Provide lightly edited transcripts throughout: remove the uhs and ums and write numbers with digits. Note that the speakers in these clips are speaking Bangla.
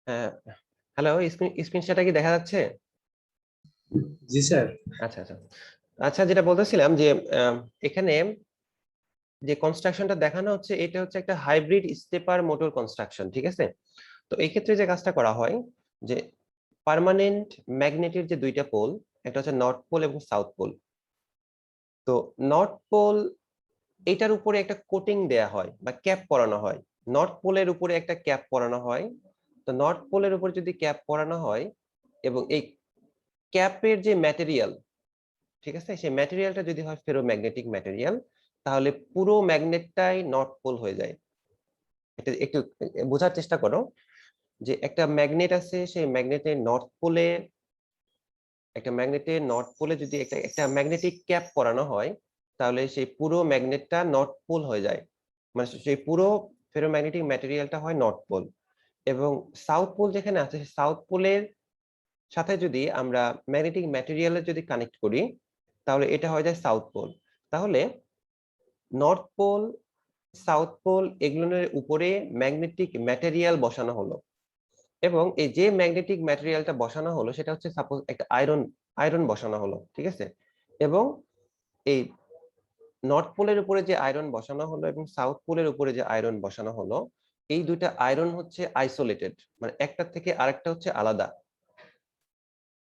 হ্যাঁ, হ্যালো, স্ক্রিনশটটা কি দেখা যাচ্ছে? জি স্যার। আচ্ছা আচ্ছা আচ্ছা, যেটা বলতেছিলাম যে এখানে যে কনস্ট্রাকশনটা দেখানো হচ্ছে এটা হচ্ছে একটা হাইব্রিড স্টেপার মোটর কনস্ট্রাকশন, ঠিক আছে? তো এই ক্ষেত্রে যে কাজটা করা হয় যে পার্মানেন্ট ম্যাগনেটের যে দুইটা পোল, একটা হচ্ছে নর্থ পোল এবং সাউথ পোল। তো নর্থ পোল এটার উপরে একটা কোটিং দেয়া হয় বা ক্যাপ পরানো হয়। নর্থ পোলের উপরে একটা ক্যাপ পরানো হয়। তো নর্থ পোলের উপরে যদি ক্যাপ পরানো হয় এবং এই ক্যাপের যে ম্যাটেরিয়াল, ঠিক আছে, সেই ম্যাটেরিয়ালটা যদি হয় ফেরোম্যাগনেটিক ম্যাটেরিয়াল, তাহলে পুরো ম্যাগনেটটাই নর্থ পোল হয়ে যায়। এটা একটু বোঝার চেষ্টা করো যে একটা ম্যাগনেট আছে, সেই ম্যাগনেটের নর্থ পোলে যদি একটা একটা ম্যাগনেটিক ক্যাপ পরানো হয়, তাহলে সেই পুরো ম্যাগনেটটা নর্থ পোল হয়ে যায়। মানে সেই পুরো ফেরোম্যাগনেটিক ম্যাটেরিয়ালটা হয় নর্থ পোল। এবং সাউথ পোল যেখানে আছে, সাউথ পোলের সাথে যদি আমরা ম্যাগনেটিক ম্যাটেরিয়ালের যদি কানেক্ট করি, তাহলে এটা হয়ে যায় সাউথ পোল। তাহলে নর্থ পোল, সাউথ পোল এগুলোর উপরে ম্যাগনেটিক ম্যাটেরিয়াল বসানো হলো, এবং এই যে ম্যাগনেটিক ম্যাটেরিয়ালটা বসানো হলো সেটা হচ্ছে সাপোজ একটা আয়রন আয়রন বসানো হলো, ঠিক আছে? এবং এই নর্থ পোলের উপরে যে আয়রন বসানো হলো এবং সাউথ পোলের উপরে যে আয়রন বসানো হলো, এই দুইটা আয়রন হচ্ছে আইসোলেটেড, মানে একটা থেকে আরেকটা হচ্ছে আলাদা,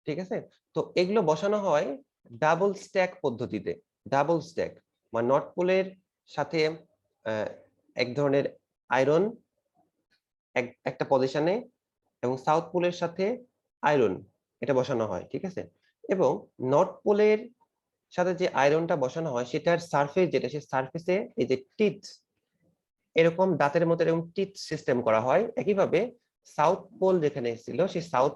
ঠিক আছে? তো এগুলো বসানো হয় ডাবল স্ট্যাক পদ্ধতিতে। ডাবল স্ট্যাক মানে নর্থ পোলের সাথে এক ধরনের আয়রন একটা পজিশনে, এবং সাউথ পোলের সাথে আয়রন এটা বসানো হয়, ঠিক আছে? এবং নর্থ পোলের সাথে যে আয়রনটা বসানো হয় সেটার সারফেস যেটা, সেই সারফেসে এই যে টিথ, এরকম দাঁতের মতো এরকম টিথ সিস্টেম করা হয়। একইভাবে সাউথ পোল যেখানে ছিল, সেই সাউথ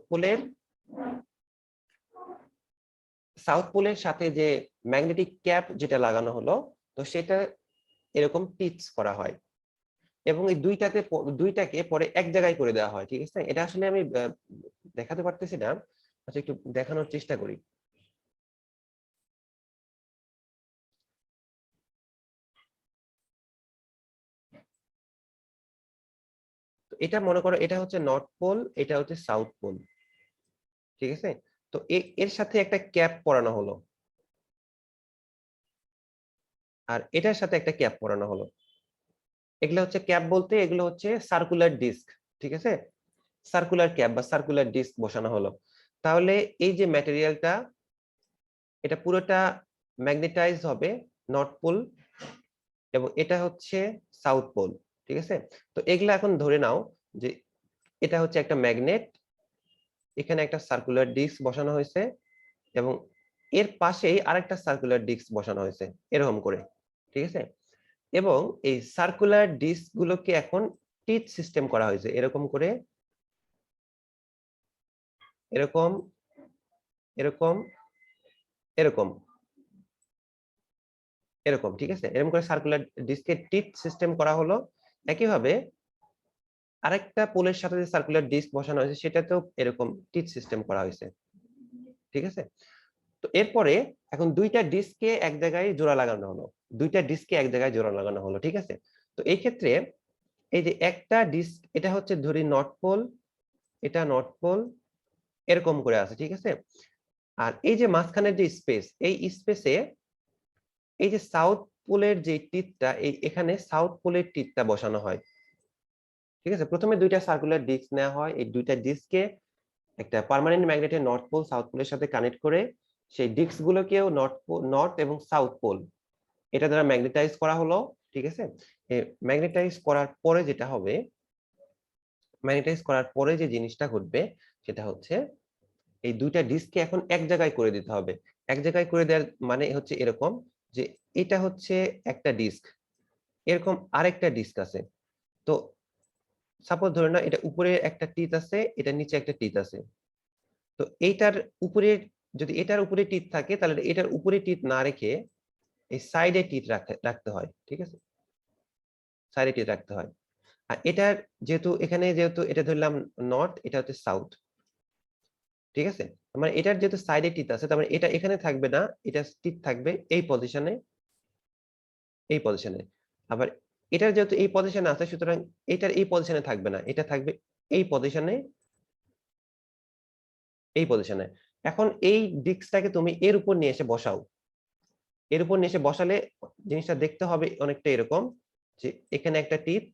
পোলের সাথে যে ম্যাগনেটিক ক্যাপ যেটা লাগানো হলো, তো সেটা এরকম টিথস করা হয়। এবং এই দুইটাকে পরে এক জায়গায় করে দেওয়া হয়, ঠিক আছে? এটা আসলে আমি দেখাতে পারতেছি না, আচ্ছা একটু দেখানোর চেষ্টা করি। তো এটা মনে করো এটা হচ্ছে নর্থ পোল, এটা হচ্ছে সাউথ পোল, ঠিক আছে? তো এর সাথে একটা ক্যাপ পরানো হলো, আর এটার সাথে একটা ক্যাপ পরানো হলো। এগুলো হচ্ছে ক্যাপ বলতে এগুলো হচ্ছে সার্কুলার ডিস্ক, ঠিক আছে? সার্কুলার ক্যাপ বা সার্কুলার ডিস্ক বসানো হলো। তাহলে এই যে ম্যাটেরিয়ালটা, এটা পুরোটা ম্যাগনেটাইজ হবে নর্থ পোল, এবং এটা হচ্ছে সাউথ পোল, ঠিক আছে? তো এগুলা এখন ধরে নাও যে এটা হচ্ছে একটা ম্যাগনেট, এখানে একটা সার্কুলার ডিস্ক বসানো হয়েছে, এবং এর পাশেই আরেকটা সার্কুলার ডিস্ক বসানো হয়েছে এরকম করে, ঠিক আছে? এবং এই সার্কুলার ডিস্ক গুলোকে এখন টিথ সিস্টেম করা হয়েছে এরকম করে, এরকম, এরকম, এরকম, এরকম, ঠিক আছে? এরকম করে সার্কুলার ডিস্কের টিথ সিস্টেম করা হলো। একইভাবে আরেকটা পোলের সাথে যে সার্কুলার ডিস্ক বসানো হয়েছে সেটাতেও এরকম টিথ সিস্টেম করা হয়েছে, ঠিক আছে? তো এরপরে এখন দুইটা ডিস্ককে এক জায়গায় জোড়া লাগানো হলো, ঠিক আছে? তো এই ক্ষেত্রে এই যে একটা ডিস্ক, এটা হচ্ছে ধরি নর্থ পোল, এটা নর্থ পোল, এরকম করে আছে, ঠিক আছে? আর এই যে মাঝখানের যে স্পেস, এই স্পেসে এই যে সাউথ পোলের যে টিথটা, এখানে সাউথ পোলের টিথটা বসানো হয়, ঠিক আছে? প্রথমে দুইটা সার্কুলার ডিস্ক নেওয়া হয়, এই দুইটা ডিস্ককে একটা পার্মানেন্ট ম্যাগনেটের নর্থ পোল সাউথ পোলের সাথে কানেক্ট করে সেই ডিস্ক গুলোকেও নর্থ এবং সাউথ পোল এটা দ্বারা ম্যাগনেটাইজ করা হলো, ঠিক আছে? ম্যাগনেটাইজ করার পরে যেটা হবে, ম্যাগনেটাইজ করার পরে যে জিনিসটা ঘটবে সেটা হচ্ছে এই দুইটা ডিস্ককে এখন এক জায়গায় করে দিতে হবে। এক জায়গায় করে দেওয়ার মানে হচ্ছে এরকম যে এটা হচ্ছে একটা ডিস্ক, এরকম আরেকটা ডিস্ক আছে। তো সাপোজ ধরে না এটা উপরে একটা টিথ আছে, এটা নিচে একটা টিথ আছে। তো এইটার উপরে, যদি এটার উপরে টিথ থাকে তাহলে এটার উপরে টিথ না রেখে এই সাইডে টিথ রাখতে হয়, ঠিক আছে? সাইডে টিথ রাখতে হয়। আর এটার যেহেতু এটা ধরলাম নর্থ, এটা হচ্ছে সাউথ, ঠিক আছে? মানে এটার যেহেতু সাইডে টিথ আছে, তার মানে এটা এখানে থাকবে না, এটা টিথ থাকবে এই পজিশনে, এই পজিশনে। আবার এটার যেহেতু এই পজিশনে আছে, সুতরাং এটার এই পজিশনে থাকবে না, এটা থাকবে এই পজিশনে, এই পজিশনে। এখন এই ডিস্কটাকে তুমি এর উপর নিয়ে এসে বসাও, এর উপর নিয়ে এসে বসালে জিনিসটা দেখতে হবে অনেকটা এরকম, যে এখানে একটা টিথ,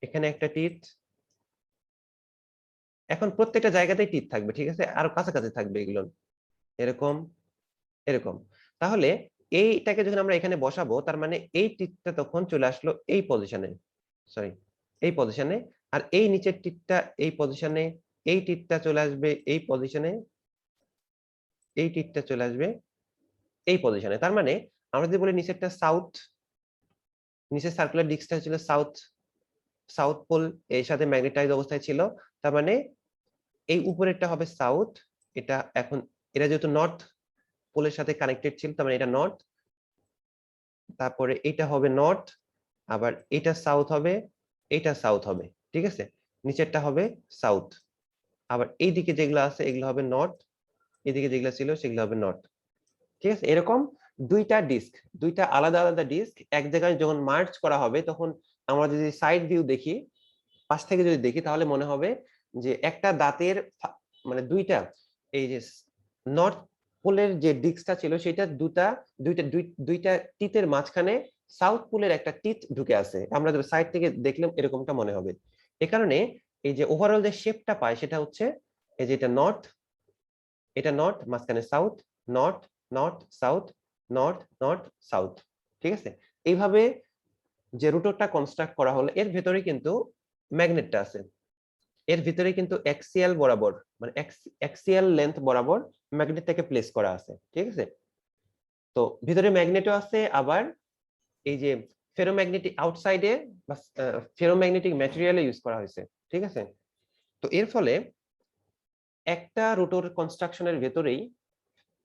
এখানে একটা টিথ, এখন প্রত্যেকটা জায়গাতেই টিথ থাকবে, ঠিক আছে, আরো কাছাকাছি থাকবে এগুলো, এরকম এরকম। তাহলে এইটাকে যখন আমরা এখানে বসাবো, তার মানে এই টিথটা তখন চলে আসলো এই পজিশনে, সরি এই পজিশনে, আর এই নিচের টিথটা এই পজিশনে, এই টিথটা চলে আসবে এই পজিশনে, এই টিথটা চলে আসবে এই পজিশনে। তার মানে আমরা যদি বলি নিচেরটা সাউথ, নিচের সার্কুলার ডিস্কটা ছিল সাউথ, সাউথ পোল এর সাথে ম্যাগনেটাইজ অবস্থায় ছিল, তার মানে এই উপরেরটা হবে সাউথ, এটা এখন এটা যেহেতু নর্থ পোলের সাথে কানেক্টেড ছিল, তার মানে এটা নর্থ, তারপরে এটা হবে নর্থ, আবার এটা সাউথ হবে, এটা সাউথ হবে, ঠিক আছে, নিচেরটা হবে সাউথ, আবার এইদিকে যেগুলো আছে এগুলো হবে নর্থ, এদিকে যেগুলো ছিল সেগুলো হবে নর্থ, ঠিক আছে। এরকম দুইটা ডিস্ক, দুইটা আলাদা আলাদা ডিস্ক এক জায়গায় যখন মার্চ করা হবে, তখন আমরা যদি সাইড ভিউ দেখি, পাশ থেকে যদি দেখি, তাহলে মনে হবে যে একটা দাঁতের মানে দুইটা, এই যে নর্থ পোলের যে ডিস্কটা ছিল সেটা দুইটা টিথের মাঝখানে সাউথ পোলের একটা টিথ ঢুকে আছে, আমরা সাইড থেকে দেখলে এরকমটা মনে হবে। এ কারণে এই যে ওভারঅল যে শেপটা পায় সেটা হচ্ছে এই যে এটা নর্থ, এটা নর্থ, মাঝখানে south, north, north, south, north, north, south, ঠিক আছে। এইভাবে যে রুটরটা কনস্ট্রাক্ট করা হলো, এর ভেতরে কিন্তু ম্যাগনেটটা আছে, এর ভিতরে কিন্তু এক্সিয়াল বরাবর, মানে এক্সিয়াল লেন্থ বরাবর ম্যাগনেটটাকে প্লেস করা আছে, ঠিক আছে। তো ভিতরে ম্যাগনেটও আছে, আবার এই যে ফেরোম্যাগনেটিক আউটসাইডে বা ফেরোম্যাগনেটিক ম্যাটেরিয়ালে ইউজ করা হয়েছে, ঠিক আছে। তো এর ফলে একটা রোটর কনস্ট্রাকশনের ভেতরেই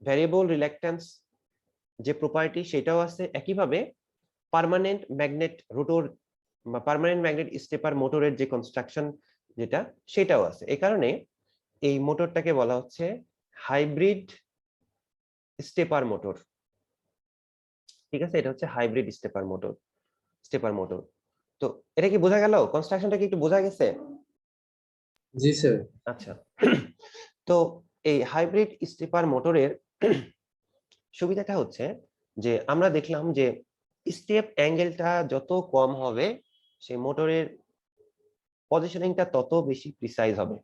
ভ্যারিয়েবল রিল্যাকট্যান্স যে প্রপার্টি সেটাও আছে, একইভাবে পার্মানেন্ট ম্যাগনেট রোটর বা পার্মানেন্ট ম্যাগনেট স্টেপার মোটরের যে কনস্ট্রাকশন যেটা সেটাও আছে। এই কারণে এই মোটরটাকে বলা হচ্ছে হাইব্রিড স্টেপার মোটর, ঠিক আছে, এটা হচ্ছে hybrid stepper motor, stepper motor. তো এটা কি বোঝা গেল, কনস্ট্রাকশনটা কি একটু বোঝা গেছে? জি স্যার। আচ্ছা, তো এই হাইব্রিড স্টেপার মোটরের সুবিধাটা হচ্ছে যে আমরা দেখলাম যে স্টেপ অ্যাঙ্গেলটা যত কম হবে সেই মোটরের পজিশনিংটা তত বেশি প্রিসাইজ হবে।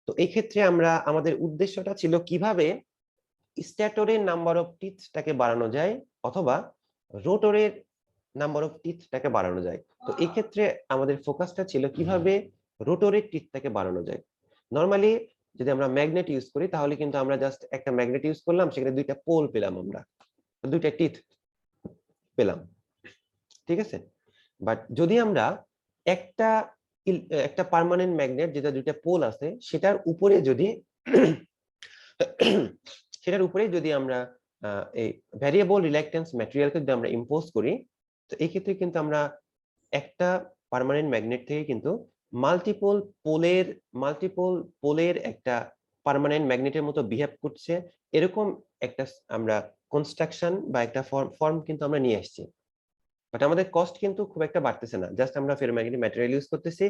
তো এই ক্ষেত্রে আমরা আমাদের উদ্দেশ্যটা ছিল কিভাবে স্ট্যাটরের নাম্বার অফ টিথটাকে বাড়ানো যায়, অথবা রোটরের নাম্বার অফ টিথটাকে বাড়ানো যায়। তো এই ক্ষেত্রে আমাদের ফোকাসটা ছিল কিভাবে রোটরের টিথটাকে বাড়ানো যায়। নরমালি যদি আমরা ম্যাগনেট ইউজ করি, তাহলে কিন্তু আমরা জাস্ট একটা ম্যাগনেট ইউজ করলাম, সেখানে দুইটা পোল পেলাম, আমরা দুইটা টিথ পেলাম, ঠিক আছে। বাট যদি আমরা একটা একটা পার্মানেন্ট ম্যাগনেট যেটা দুইটা পোল আছে সেটার উপরে যদি সেটার উপরে যদি আমরা এই ভ্যারিয়েবল রিল্যাকটেন্স ম্যাটেরিয়ালকে যদি আমরা ইম্পোজ করি, তো এই ক্ষেত্রে কিন্তু আমরা একটা পার্মানেন্ট ম্যাগনেট থেকে কিন্তু মাল্টিপল পোলের একটা পার্মানেন্ট ম্যাগনেটের মতো বিহেভ করছে, এরকম একটা আমরা কনস্ট্রাকশন বা একটা ফর্ম কিন্তু আমরা নিয়ে আসছি। বাট আমাদের কস্ট কিন্তু খুব একটা বাড়তেছে না, জাস্ট আমরা ফেরোম্যাগনেটিক ম্যাটেরিয়াল ইউজ করতেছি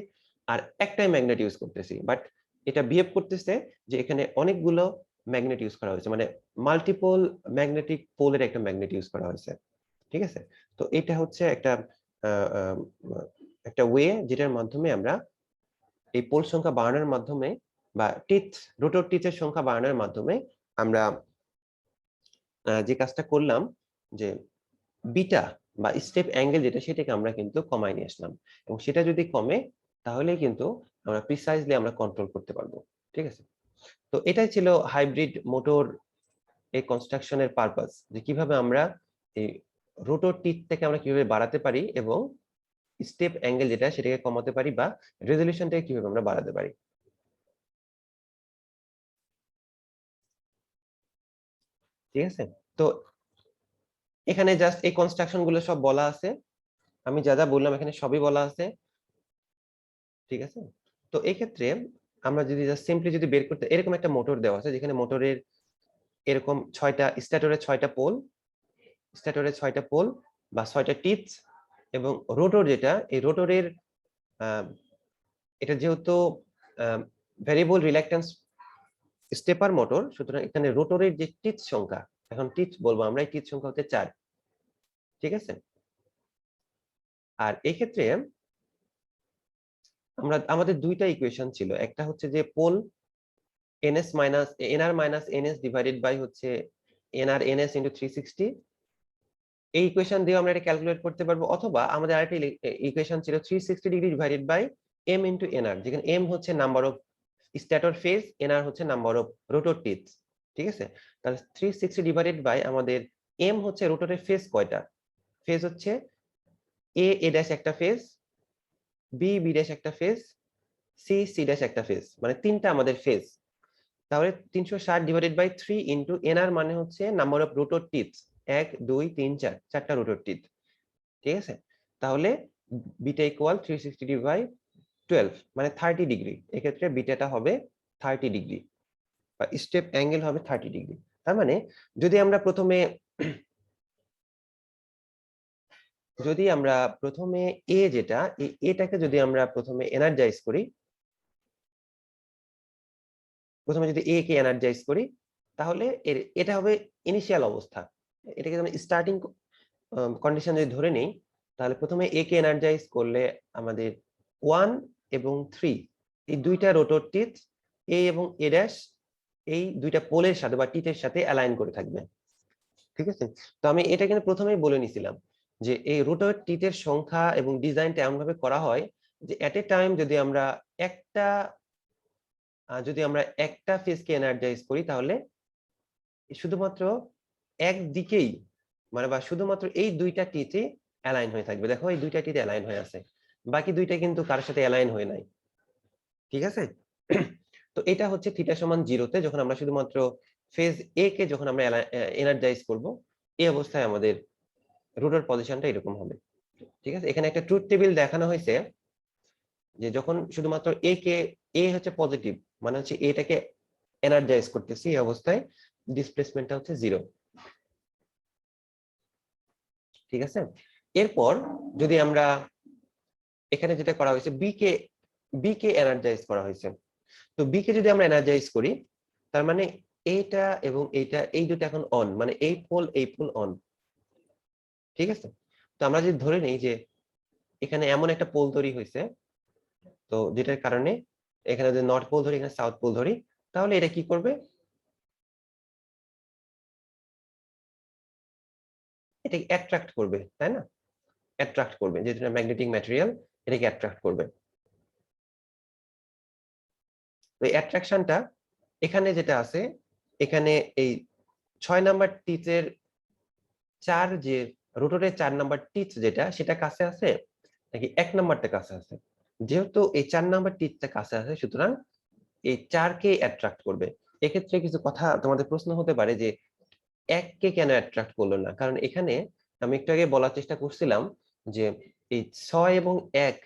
আর একটাই ম্যাগনেট ইউজ করতেছি, বাট এটা বিহেভ করতেছে যে এখানে অনেকগুলো ম্যাগনেট ইউজ করা হয়েছে, মানে মাল্টিপল ম্যাগনেটিক পোলের একটা ম্যাগনেট ইউজ করা হয়েছে, ঠিক আছে। তো এটা হচ্ছে একটা একটা ওয়ে যেটার মাধ্যমে আমরা এই পোল সংখ্যা বাড়ানোর মাধ্যমে বা রোটর টিথের সংখ্যা বাড়ানোর মাধ্যমে আমরা যে কাজটা করলাম, যে বিটা বা স্টেপ অ্যাঙ্গেল যেটা সেটাকে আমরা কিন্তু কমায় নিয়ে আসলাম, এবং সেটা যদি কমে তাহলে কিন্তু আমরা প্রিসাইজলি আমরা কন্ট্রোল করতে পারবো, ঠিক আছে। তো এটাই ছিল হাইব্রিড মোটর এই কনস্ট্রাকশনের পারপাস, যে কিভাবে আমরা এই রোটর টিথ থেকে আমরা কিভাবে বাড়াতে পারি এবং স্টেপ অ্যাঙ্গেল যেটা সেটাকে কমাতে পারি, বা রেজলিউশনটাকে কিভাবে আমরা বাড়াতে পারি, ঠিক আছে। তো এখানে জাস্ট এই কনস্ট্রাকশন গুলো সব বলা আছে, আমি যা যা বললাম এখানে সবই বলা আছে, ঠিক আছে। তো এই ক্ষেত্রে আমরা যদি জাস্ট সিম্পলি যদি বের করতে, এরকম একটা মোটর দেওয়া আছে যেখানে মোটরের এরকম স্ট্যাটরের 6টা পোল বা 6টা টিথ, এবং রোটর যেটা, এই রোটরের এটা যেহেতু ভ্যারিয়েবল রিল্যাকটেন্স স্টেপার মোটর, সুতরাং এখানে রোটরের যে টিচ সংখ্যা, এখন টিচ বলবো আমরা, এই টিচ সংখ্যা হচ্ছে 4। ঠিক আছে, আর এই ক্ষেত্রে আমাদের দুইটা ইকুয়েশন ছিল, একটা হচ্ছে যে pole ns minus nr minus ns divided by হচ্ছে nr ns ইনটু 360। এই ইকুয়েশন দিয়ে আমরা এটা ক্যালকুলেট করতে পারবো, অথবা আমাদের আরেকটা ইকুয়েশন ছিল 360 degree divided by m into nr, যেখানে m হচ্ছে number of stator phase, nr হচ্ছে নাম্বার অফ রোটর টিথ। ঠিক আছে, তাহলে 360 ডিভাইডেড বাই আমাদের m হচ্ছে রোটরের ফেজ কয়টা, ফেজ হচ্ছে a ড্যাশ একটা ফেজ, b ড্যাশ একটা ফেজ, c ড্যাশ একটা ফেজ, মানে তিনটা আমাদের ফেজ। তাহলে 360 ডিভাইডেড বাই 3 ইনটু nr মানে হচ্ছে নাম্বার অফ রোটর টিথ, 1 2 3 4, চারটা রোটর টিথ। ঠিক আছে, তাহলে বিটা ইকুয়াল 360 ডিভাইড বাই 12 মানে 30 ডিগ্রি। এক্ষেত্রে বিটাটা হবে 30 ডিগ্রি, বা স্টেপ অ্যাঙ্গেল হবে 30 ডিগ্রি। তার মানে যদি আমরা প্রথমে যেটা এটাকে যদি আমরা প্রথমে এনার্জাইজ করি, প্রথমে যদি এ কে এনার্জাইজ করি, তাহলে এটা হবে ইনিশিয়াল অবস্থা। এটাকে আমরা স্টার্টিং কন্ডিশন যদি ধরে নেই, তাহলে প্রথমে এ কে এনার্জাইজ করলে আমাদের 1 এবং 3 এই দুইটা রোটর টিথ এ এবং এ ড্যাশ এই দুইটা পোলের সাথে বা টিথের সাথে অ্যালাইন করে থাকবে। ঠিক আছে, তো আমি এটা কিন্তু প্রথমেই বলে নিছিলাম যে এই রোটর টিথের সংখ্যা এবং ডিজাইনটা এমন ভাবে করা হয় যে এট এ টাইম যদি আমরা একটা ফেজকে এনার্জাইজ করি, তাহলে শুধুমাত্র একদিকেই মানে বা শুধুমাত্র এই দুইটা টিতে অ্যালাইন হয়ে থাকবে। দেখো এই দুইটা টিতে অ্যালাইন হয়ে আছে, বাকি দুইটা কিন্তু কারোর সাথে অ্যালাইন হয়ে নাই। ঠিক আছে, তো এটা হচ্ছে থিটা সমান 0-তে যখন আমরা শুধুমাত্র ফেজ এ কে যখন আমরা এনার্জাইজ করব, এই অবস্থায় আমাদের রোটর পজিশনটা এরকম হবে। ঠিক আছে, এখানে একটা ট্রুথ টেবিল দেখানো হয়েছে যে যখন শুধুমাত্র এ হচ্ছে পজিটিভ, মানে হচ্ছে এটাকে এনার্জাইজ করতেছি, এই অবস্থায় ডিসপ্লেসমেন্টটা হচ্ছে 0। ঠিক আছে, এরপর যদি আমরা এখানে যেটা করা হয়েছে বি কে এনার্জাইজ করা হয়েছে, তো বি কে যদি আমরা এনার্জাইজ করি, তার মানে এইটা এবং এইটা এই দুটো এখন অন, মানে এই পোল অন। ঠিক আছে, তো আমরা যদি ধরে নেই যে এখানে এমন একটা পোল তৈরি হয়েছে, তো যেটার কারণে এখানে যদি নর্থ পোল ধরি, এখানে সাউথ পোল ধরি, তাহলে এটা কি করবে, এটাকে অ্যাট্রাক্ট করবে, তাই না? অ্যাট্রাক্ট করবে, যেহেতু এটা ম্যাগনেটিক ম্যাটেরিয়াল, এটাকে অ্যাট্রাক্ট করবে। তো এই অ্যাট্রাকশনটা এখানে যেটা আছে, এখানে এই 6 নাম্বার টিচের যে রোটরের 4 নাম্বার টিচ যেটা, সেটা কাছে আছে নাকি 1 নাম্বারটা কাছে আছে? যেহেতু এই 4 নাম্বার টিচটা কাছে আছে, সুতরাং এই 4 কে অ্যাট্রাক্ট করবে। এক্ষেত্রে কিছু কথা তোমাদের প্রশ্ন হতে পারে যে 1 কে কেন অ্যাট্রাক্ট করলো না? কারণ এখানে আমি একটু আগে বলার চেষ্টা করছিলাম যে এই 6 এবং 1,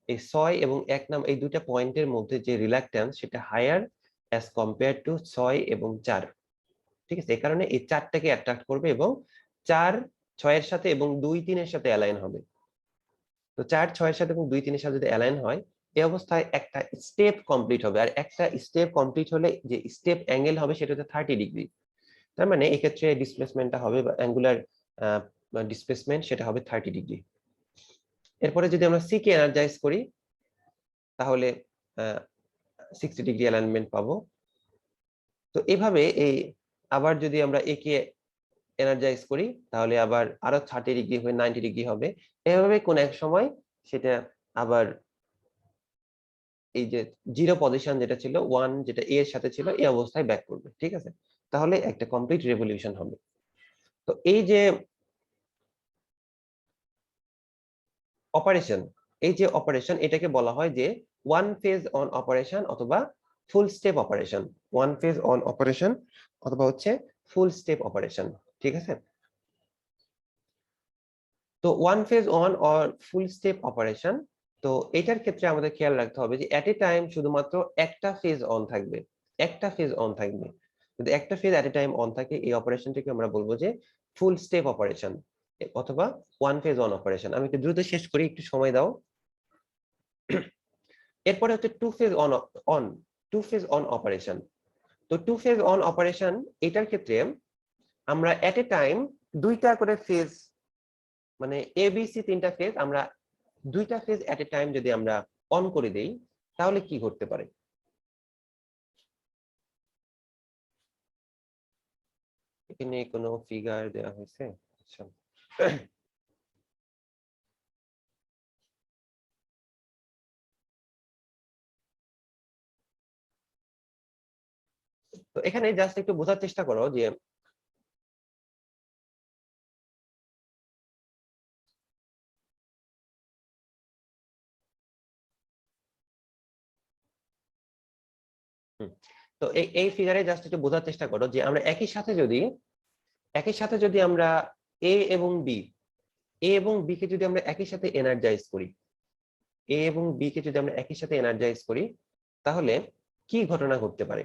এই 6 এবং 1 নাম এই দুইটা পয়েন্টের মধ্যে যে রিল্যাকটেন্স, সেটা হায়ার অ্যাজ কম্পেয়ার টু 6 এবং 4। ঠিক আছে, এই কারণে এই 4টাকে অ্যাট্রাক্ট করবে এবং 4 6 এর সাথে এবং 2 3 এর সাথে অ্যালাইন হবে। তো 4 6 এর সাথে এবং 2 3 এর সাথে যদি অ্যালাইন হয়, এই অবস্থায় একটা স্টেপ কমপ্লিট হবে, আর একটা স্টেপ কমপ্লিট হলে যে স্টেপ অ্যাঙ্গেল হবে সেটা হচ্ছে 30 ডিগ্রি। তার মানে এই ক্ষেত্রে ডিসপ্লেসমেন্টটা হবে বা অ্যাঙ্গুলার ডিসপ্লেসমেন্ট সেটা হবে 30 ডিগ্রি। এরপরে যদি আমরা সি কে এনার্জাইজ করি, তাহলে 60 ডিগ্রি অ্যালাইনমেন্ট পাবো। তো এভাবে আবার যদি আমরা এ কে এনার্জাইজ করি, তাহলে আবার আরো 30 ডিগ্রি হয়ে 90 ডিগ্রি হবে। এভাবে কোন এক সময় সেটা আবার এই যে 0 পজিশন যেটা ছিল, 1 যেটা এ এর সাথে ছিল, এই অবস্থায় ব্যাক করবে। ঠিক আছে, তাহলে একটা কমপ্লিট রেভলিউশন হবে। তো এই যে অপারেশন, এটাকে বলা হয় যে ওয়ান ফেজ অন অপারেশন অথবা ফুল step operation. One phase on operation অথবা হচ্ছে ফুল স্টেপ অপারেশন। ঠিক আছে, তো one phase on or full step operation, তো এটার ক্ষেত্রে আমাদের খেয়াল রাখতে হবে যে এট এ টাইম শুধুমাত্র একটা ফেজ অন থাকবে, একটা ফেজ অন থাকবে। যদি একটা phase at A time on থাকে, এই অপারেশনটিকে আমরা বলবো যে ফুল স্টেপ অপারেশন অথবা ওয়ান ফেজ অন অপারেশন। আমি একটু দ্রুত শেষ করি, একটু সময় দাও। এরপরে হচ্ছে টু ফেজ অন অপারেশন। তো টু ফেজ অন অপারেশন এটার ক্ষেত্রে আমরা এট এ টাইম দুইটা করে ফেজ, মানে এবিসি তিনটা ফেজ, আমরা দুইটা ফেজ এট এ টাইম যদি আমরা অন করে দেই তাহলে কি ঘটতে পারে? এখানে কোনো ফিগার দেওয়া হয়েছে? আচ্ছা, তো এখানে জাস্ট একটু বোঝার চেষ্টা করো যে তো এই ফিগারে জাস্ট একটু বোঝার চেষ্টা করো যে আমরা একই সাথে যদি আমরা এ এবং বি কে যদি আমরা একই সাথে এনার্জাইজ করি, তাহলে কি ঘটনা ঘটতে পারে?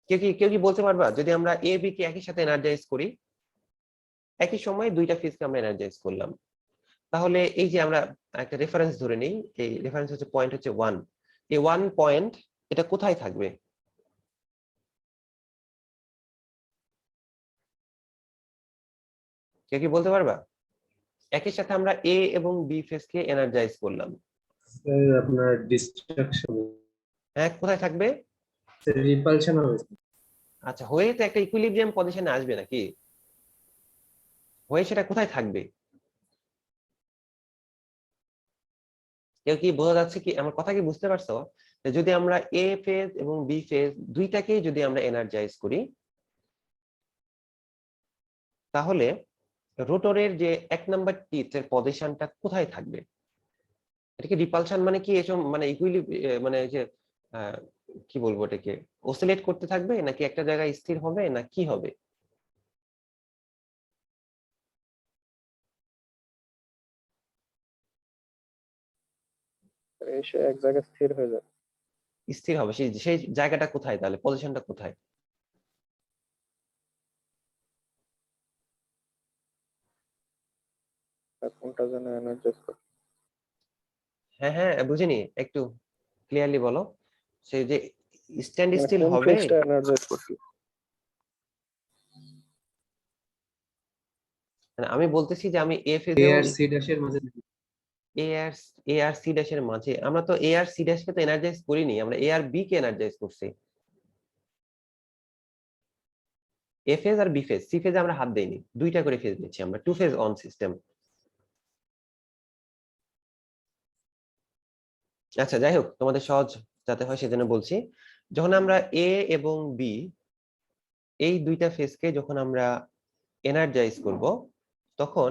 কেউ কি বলতে পারবা? যদি আমরা এ বি কে একই সাথে এনার্জাইজ করি, একই সময় দুইটা ফেজকে আমরা এনার্জাইজ করলাম, তাহলে এই যে আমরা একটা রেফারেন্স ধরে নিই, এই রেফারেন্স হচ্ছে পয়েন্ট হচ্ছে 1, এই 1 পয়েন্ট এটা কোথায় থাকবে? কেউ কি বলতে পারবা? একই সাথে আমরা এ এবং বি ফেজকে এনার্জাইজ করলাম, স্যার আপনার ডিস্ট্রাকশন, হ্যাঁ কোথায় থাকবে? রিপালশন হবে। আচ্ছা, হয়ে তো একটা ইকুইলিব্রিয়াম পজিশনে আসবে নাকি? হয়ে সেটা কোথায় থাকবে? কেউ কি বোঝা যাচ্ছে কি, আমার কথা কি বুঝতে পারছো? যদি আমরা এ ফেজ এবং বি ফেজ দুইটাকেই যদি আমরা এনার্জাইজ করি, তাহলে রোটরের যে 1 নাম্বার টিথের পজিশনটা কোথায় থাকবে? এটা কি রিপালশন মানে কি এসব, মানে মানে যে আহ, কি বলবো এটাকে, অসিলেট করতে থাকবে নাকি একটা জায়গায় স্থির হবে না কি হবে? এসে এক জায়গায় স্থির হয়ে যায়। স্থির হবে, সেই সেই জায়গাটা কোথায়, তাহলে পজিশনটা কোথায়? আর কোনটা যেন এনার্জাইজ করে। হ্যাঁ হ্যাঁ বুঝিনি, একটু ক্লিয়ারলি বলো। সেই যে স্ট্যান্ড মানে স্টিল কোন হবে, ফেজটা এনার্জাইজ করছে। মানে আমি বলতেছি যে আমি এ এ ফেজেও আর সি ড্যাশের মাঝে এ আর এ আর সি ড্যাশের মাঝে, আমরা তো এ আর সি ড্যাশকে তো এনার্জাইজ করিনি, আমরা এ আর বি কে এনার্জাইজ করছি। এ ফেজ আর বি ফেজ, সি ফেজে আমরা হাত দেইনি, দুইটা করে ফেজ নিচ্ছি আমরা, টু ফেজ অন সিস্টেম। আচ্ছা যাই হোক, তোমাদের সহজ যাতে হয় সেজন্য বলছি, যখন আমরা এ এবং বি এই দুইটা ফেজকে যখন আমরা এনার্জাইজ করব, তখন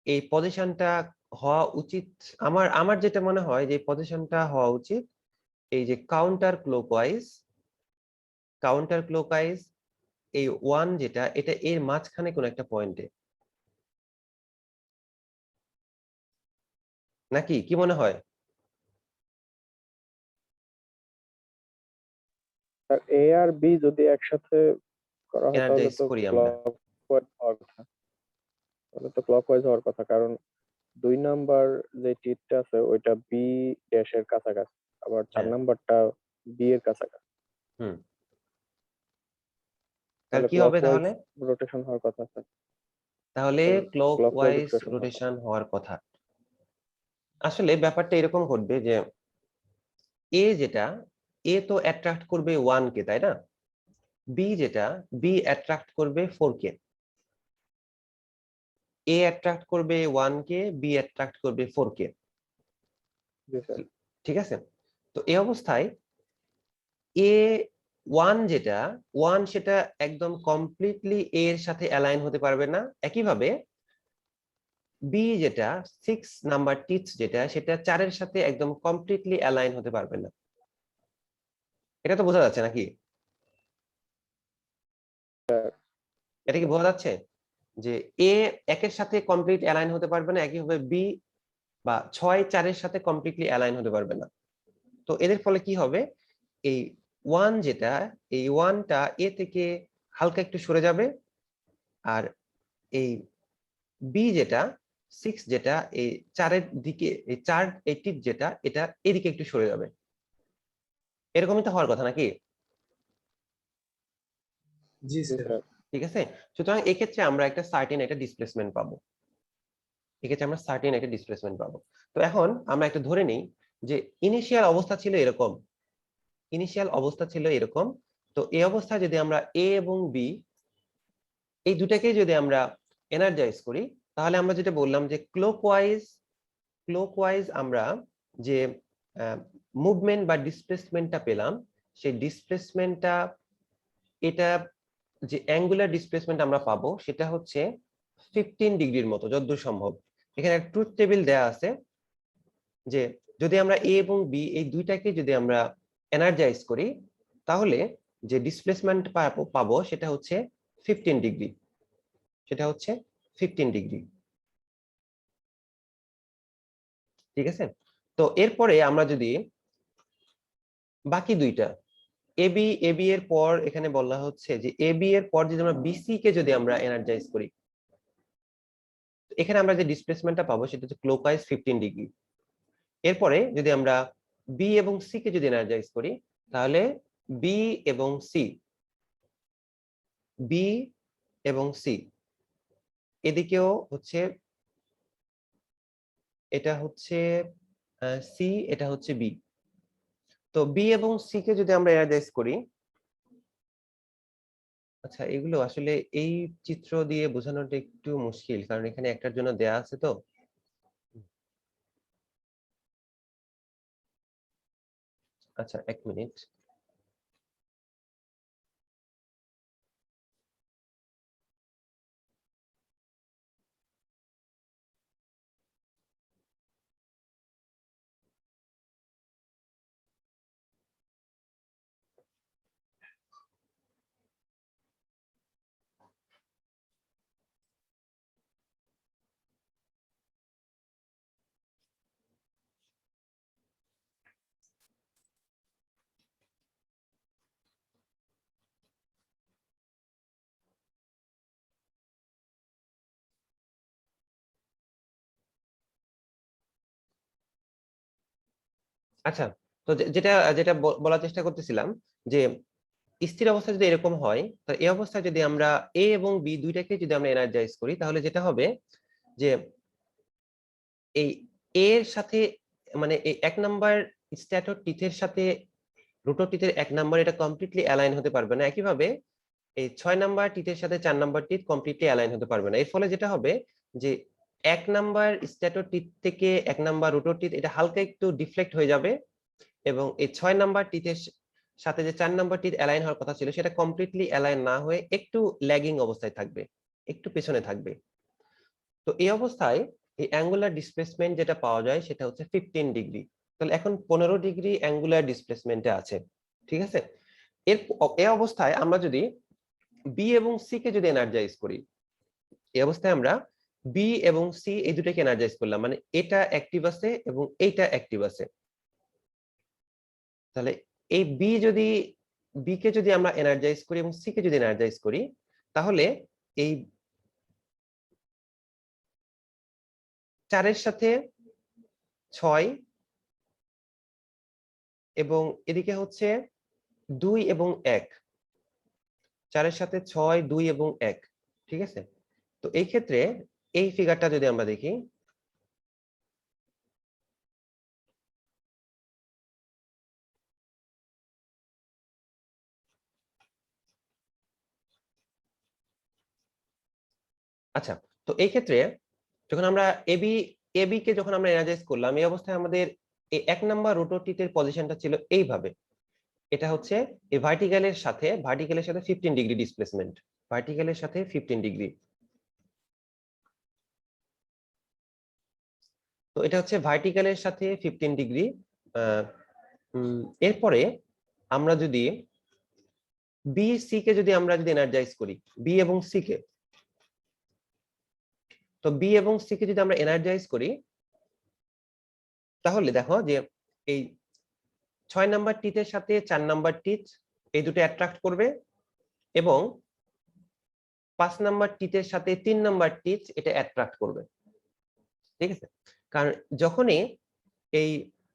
এই পজিশনটা হওয়া উচিত, আমার যেটা মনে হয় যে পজিশনটা হওয়া উচিত এই যে কাউন্টার ক্লকওয়াইজ এই 1 যেটা, এটা এর মাঝখানে কোন একটা পয়েন্টে, নাকি কি মনে হয়? আর এ আর বি যদি একসাথে করা হয় তাহলে এনার্জাইজ তো করি আমরা। ক্লকওয়াইজ হওয়ার কথা, কারণ 2 নাম্বার যে টিথটা আছে ওইটা বি ড্যাশের কাছাকাছি, আবার 4 হ্যাঁ, নাম্বারটা বি এর কাছাকাছি। হুম, তাহলে তাহলে কি হবে ক্লকওয়াইজ তাহলে? রোটেশন হওয়ার কথা স্যার। তাহলে ক্লকওয়াইজ ক্লকওয়াইজ রোটেশন হওয়ার কথা। রোটেশন হওয়ার কথা। আসলে ব্যাপারটা এরকম ঘটবে যে এ যেটা, এ তো অ্যাট্রাক্ট করবে 1 কে, তাই না? বি যেটা, বি অ্যাট্রাক্ট করবে 4 কে। এ অ্যাট্রাক্ট করবে 1 কে, বি অ্যাট্রাক্ট করবে 4 কে। জি স্যার। ঠিক আছে? তো এই অবস্থায় এ 1 যেটা, 1 সেটা একদম কমপ্লিটলি এ এর সাথে অ্যালাইন হতে পারবে না, একইভাবে বি যেটা 6 নাম্বার টিথ যেটা, সেটা 4 এর সাথে একদম কমপ্লিটলি অ্যালাইন হতে পারবে না। এটা তো বোঝা যাচ্ছে নাকি? এটা কি বোঝা যাচ্ছে যে এ 1 এর সাথে কমপ্লিট অ্যালাইন হতে পারবে না, একইভাবে বি বা 6 4 এর সাথে কমপ্লিটলি অ্যালাইন হতে পারবে না। তো এদের ফলে কি হবে, এই 1 যেটা, এই 1টা এ থেকে হালকা একটু সরে যাবে, আর এই বি যেটা, 6 যেটা এই 4-এর দিকে, এই 4 এই টিপ যেটা এটা এদিকে একটু সরে যাবে। এরকমই তো হওয়ার কথা নাকি? জি জি স্যার। স্যার। ঠিক আছে, সুতরাং এই ক্ষেত্রে আমরা একটা সার্টেন একটা ডিসপ্লেসমেন্ট পাবো। এক্ষেত্রে আমরা সার্টেন একটা ডিসপ্লেসমেন্ট পাবো। তো এখন আমরা একটা ধরে নিই যে ইনিশিয়াল অবস্থা ছিল এরকম, ইনিশিয়াল অবস্থা ছিল এরকম। তো এই অবস্থায় যদি আমরা এ এবং বি এই দুটাকে যদি আমরা এনার্জাইজ করি, তাহলে আমরা যেটা বললাম যে ক্লকওয়াইজ আমরা যে মুভমেন্ট বা ডিসপ্লেসমেন্টটা পেলাম, সেই ডিসপ্লেসমেন্টটা, এটা যে অ্যাঙ্গুলার ডিসপ্লেসমেন্ট আমরা পাবো সেটা হচ্ছে 15 ডিগ্রির মতো যতদূর সম্ভব। এখানে একটা ট্রুথ টেবিল দেয়া আছে যে যদি আমরা এ এবং বি এই দুইটাকে যদি আমরা এনার্জাইজ করি, তাহলে যে ডিসপ্লেসমেন্ট পাবো সেটা হচ্ছে 15 ডিগ্রি, সেটা হচ্ছে 15 ডিগ্রি। ঠিক আছে, তো এরপরে আমরা যদি বাকি দুইটা এবি এর পর এখানে বলা হচ্ছে যে এবি এর পর যদি আমরা বিসি কে যদি আমরা এনার্জাইজ করি, এখানে আমরা যে ডিসপ্লেসমেন্টটা পাবো সেটা হচ্ছে ক্লকওয়াইজ 15 ডিগ্রি। এরপরে যদি আমরা বি এবং সি কে যদি এনার্জাইজ করি, তাহলে বি এবং সি, বি এবং সি এদিকেও হচ্ছে, এটা হচ্ছে সি, এটা হচ্ছে বি। তো বি এবং সি কে যদি আমরা এনার্জাইজ করি, আচ্ছা এগুলো আসলে এই চিত্র দিয়ে বোঝানোটা একটু মুশকিল, কারণ এখানে একটার জন্য দেয়া আছে তো। আচ্ছা এক মিনিট। আচ্ছা, তো যেটা যেটা বলার চেষ্টা করতেছিলাম যে স্থির অবস্থা যদি এরকম হয়, তো এই অবস্থায় যদি আমরা এ এবং বি দুইটাকে যদি আমরা এনার্জাইজ করি, তাহলে যেটা হবে যে এই এর সাথে, মানে এই 1 নাম্বার স্ট্যাটর টিথের সাথে রোটর টিথের 1 নাম্বার এটা কমপ্লিটলি অ্যালাইন হতে পারবে না। একইভাবে এই 6 নাম্বার টিথের সাথে 4 নাম্বার টিথ কমপ্লিটলি অ্যালাইন হতে পারবে না। এর ফলে যেটা হবে যে 1 নাম্বার স্ট্যাটর টিথ থেকে 1 নাম্বার রোটর টিথ এটা হালকা একটু ডিফ্লেক্ট হয়ে যাবে, এবং এই 6 নাম্বার টিথের সাথে যে 4 নাম্বার টিথ অ্যালাইন হওয়ার কথা ছিল সেটা কমপ্লিটলি অ্যালাইন না হয়ে একটু ল্যাগিং অবস্থায় থাকবে, একটু পেছনে থাকবে। তো এই অবস্থায় এই অ্যাঙ্গুলার ডিসপ্লেসমেন্ট যেটা পাওয়া যায় সেটা হচ্ছে 15 ডিগ্রি। তাহলে এখন 15 ডিগ্রি অ্যাঙ্গুলার ডিসপ্লেসমেন্টে আছে। ঠিক আছে, এই অবস্থায় আমরা যদি বি এবং সি কে যদি এনার্জাইজ করি, এই অবস্থায় আমরা বি এবং সি এই দুটাকে এনার্জাইজ করলাম, মানে এটা অ্যাক্টিভ আছে এবং এইটা অ্যাক্টিভ আছে। তাহলে এই বি কে যদি আমরা এনার্জাইজ করি এবং সি কে যদি এনার্জাইজ করি, তাহলে এই 4 এর সাথে 6 এবং এদিকে হচ্ছে 2 এবং 1, 4 এর সাথে 6, 2 এবং 1। ঠিক আছে, তো এই ক্ষেত্রে এই ফিগারটা যদি আমরা দেখি, আচ্ছা, তো এই ক্ষেত্রে যখন আমরা এবি কে যখন আমরা এনার্জাইজ করলাম, এই অবস্থায় আমাদের এই 1 নাম্বার রোটর টিথের পজিশনটা ছিল এইভাবে। এটা হচ্ছে এই ভার্টিক্যালের সাথে 15 ডিগ্রি ডিসপ্লেসমেন্ট, ভার্টিক্যালের সাথে 15 ডিগ্রি। তো এটা হচ্ছে ভার্টিক্যালের সাথে 15 ডিগ্রি। এরপরে আমরা যদি বি সি কে যদি আমরা যদি এনার্জাইজ করি, বি এবং সি কে, তো বি এবং সি কে যদি আমরা এনার্জাইজ করি, তাহলে দেখো যে এই 6 নাম্বার টিথের সাথে 4 নাম্বার টিথ এই দুটো অ্যাট্রাক্ট করবে, এবং 5 নাম্বার টিথের সাথে 3 নাম্বার টিথ এটা অ্যাট্রাক্ট করবে। ঠিক আছে, কারণ যখনই এই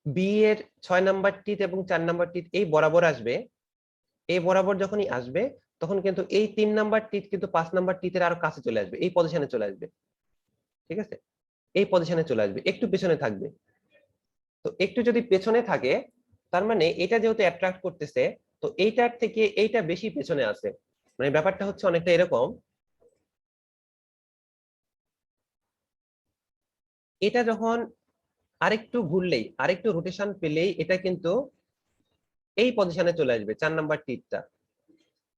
বি এর 6 নাম্বার টিথ এবং 4 নাম্বার টিথ এই বরাবর আসবে, এই বরাবর যখনই আসবে তখন কিন্তু এই 3 নাম্বার টিথ কিন্তু 5 নাম্বার টিথের আরো কাছে চলে আসবে, এই পজিশনে চলে আসবে। ঠিক আছে, এই পজিশনে চলে আসবে, একটু পেছনে থাকবে। তো একটু যদি পেছনে থাকে তার মানে এটা যেহেতু অ্যাট্রাক্ট করতেছে, তো এইটার থেকে এইটা বেশি পেছনে আছে। মানে ব্যাপারটা হচ্ছে অনেকটা এরকম, এটা যখন আরেকটু ঘুরলেই, আরেকটু রোটেশন পেলেই এটা কিন্তু এই পজিশনে চলে আসবে 4 নাম্বার টিথটা।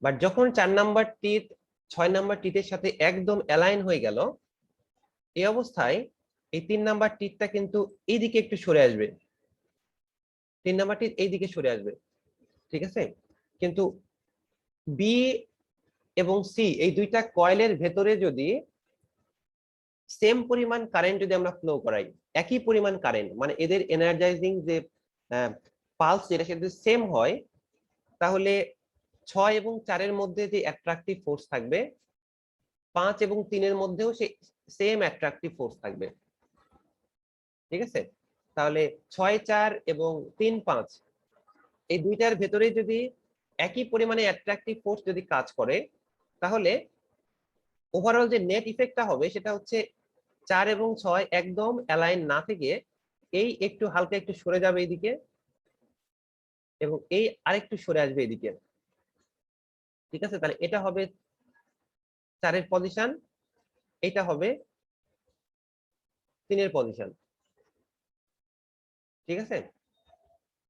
বাট যখন 4 নাম্বার টিথ 6 নাম্বার টিথের সাথে একদম অ্যালাইন হয়ে গেল, এই অবস্থায় এই 3 নাম্বার টিথটা কিন্তু এইদিকে একটু সরে আসবে, 3 নাম্বার টিথ এইদিকে সরে আসবে। ঠিক আছে, কিন্তু বি এবং সি এই দুইটা কয়েলের ভেতরে যদি সেম পরিমাণ কারেন্ট যদি আমরা ফ্লো করাই, একই পরিমাণ কারেন্ট, মানে এদের এনার্জাইজিং যে পালস যেটা সেটা সেম হয়, তাহলে 6 এবং 4 এর মধ্যে যে অ্যাট্রাকটিভ ফোর্স থাকবে 5 এবং 3 এর মধ্যেও সেই সেম অ্যাট্রাকটিভ ফোর্স থাকবে। ঠিক আছে, তাহলে 6 4 এবং 3 5 এই দুইটার ভেতরে যদি একই পরিমাণে অ্যাট্রাকটিভ ফোর্স যদি কাজ করে, তাহলে ওভারঅল যে নেট ইফেক্টটা হবে সেটা হচ্ছে 4 এবং 6 একদম অ্যালাইন না থেকে এই একটু হালকা একটু সরে যাবে এইদিকে, এবং এই আরেকটু সরে আসবে এইদিকে। ঠিক আছে, তাহলে এটা হবে 4 এর পজিশন, এটা হবে 3 এর পজিশন। ঠিক আছে,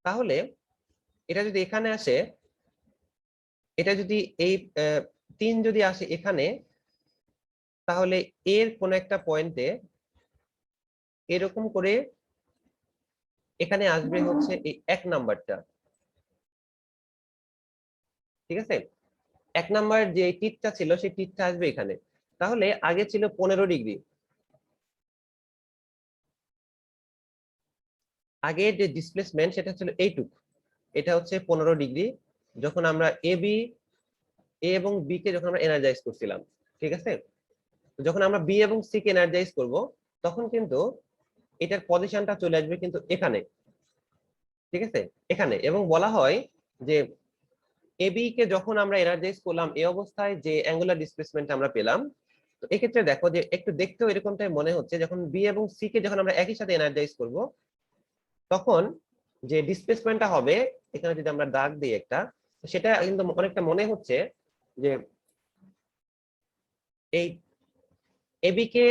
তাহলে এটা যদি এখানে আসে, এটা যদি এই 3 যদি আসে এখানে, তাহলে এর কোন একটা পয়েন্টে এরকম করে এখানে আসবে হচ্ছে এই 1 নাম্বারটা। ঠিক আছে, 1 নাম্বার যে টিপটা ছিল সেই টিপটা আসবে এখানে। তাহলে আগে ছিল 15 ডিগ্রি, আগে যে ডিসপ্লেসমেন্ট সেটা ছিল এইটুক, এটা হচ্ছে 15 ডিগ্রি যখন আমরা এ এবং বি কে যখন আমরা এনার্জাইজ করছিলাম। ঠিক আছে, যখন আমরা বি এবং সি কে এনার্জাইজ করব তখন কিন্তু এটার পজিশনটা চলে আসবে কিন্তু এখানে। ঠিক আছে, এখানে, এবং বলা হয় যে এবি কে যখন আমরা এনার্জাইজ করলাম এই অবস্থায় যে অ্যাঙ্গুলার ডিসপ্লেসমেন্ট আমরা পেলাম, তো এক্ষেত্রে দেখো যে একটু দেখতেও এরকমটাই মনে হচ্ছে, যখন বি এবং সি কে যখন আমরা একই সাথে এনার্জাইজ করব তখন যে ডিসপ্লেসমেন্টটা হবে, এখানে যদি আমরা দাগ দিই একটা, সেটা কিন্তু অনেকটা মনে হচ্ছে যে এই এবি কে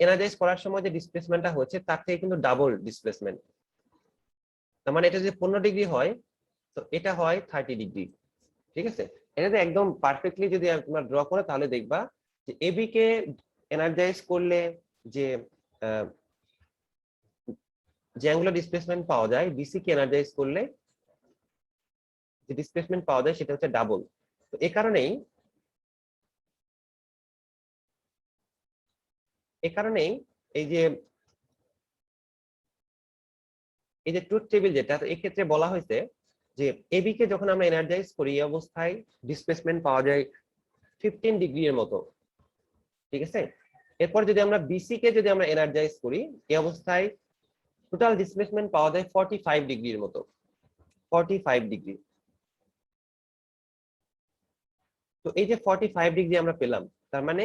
এনার্জাইজ করার সময় যে ডিসপ্লেসমেন্টটা হচ্ছে তার থেকে কিন্তু ডাবল ডিসপ্লেসমেন্ট। তার মানে এটা যদি 15 ডিগ্রি হয় তো এটা হয় 30 ডিগ্রি। ঠিক আছে, এটাতে একদম পারফেক্টলি যদি তোমরা ড্র করো তাহলে দেখবা যে এবি কে এনার্জাইজ করলে যে যে অ্যাঙ্গুলার ডিসপ্লেসমেন্ট পাওয়া যায়, বিসি কে এনার্জাইজ করলে যে ডিসপ্লেসমেন্ট পাওয়া যায় সেটা হচ্ছে ডাবল। তো এই কারণেই এই যে ট্রুথ টেবিল যেটা, তো এই ক্ষেত্রে বলা হয়েছে যে এবি কে যখন আমরা এনার্জাইজ করি এই অবস্থায় ডিসপ্লেসমেন্ট পাওয়া যায় 15 ডিগ্রি এর মতো। ঠিক আছে, এরপর যদি আমরা বিসি কে যদি আমরা এনার্জাইজ করি এই অবস্থায় টোটাল ডিসপ্লেসমেন্ট পাওয়া যায় 45 ডিগ্রির মতো, 45 ডিগ্রি। তো এই যে 45 ডিগ্রি আমরা পেলাম, তার মানে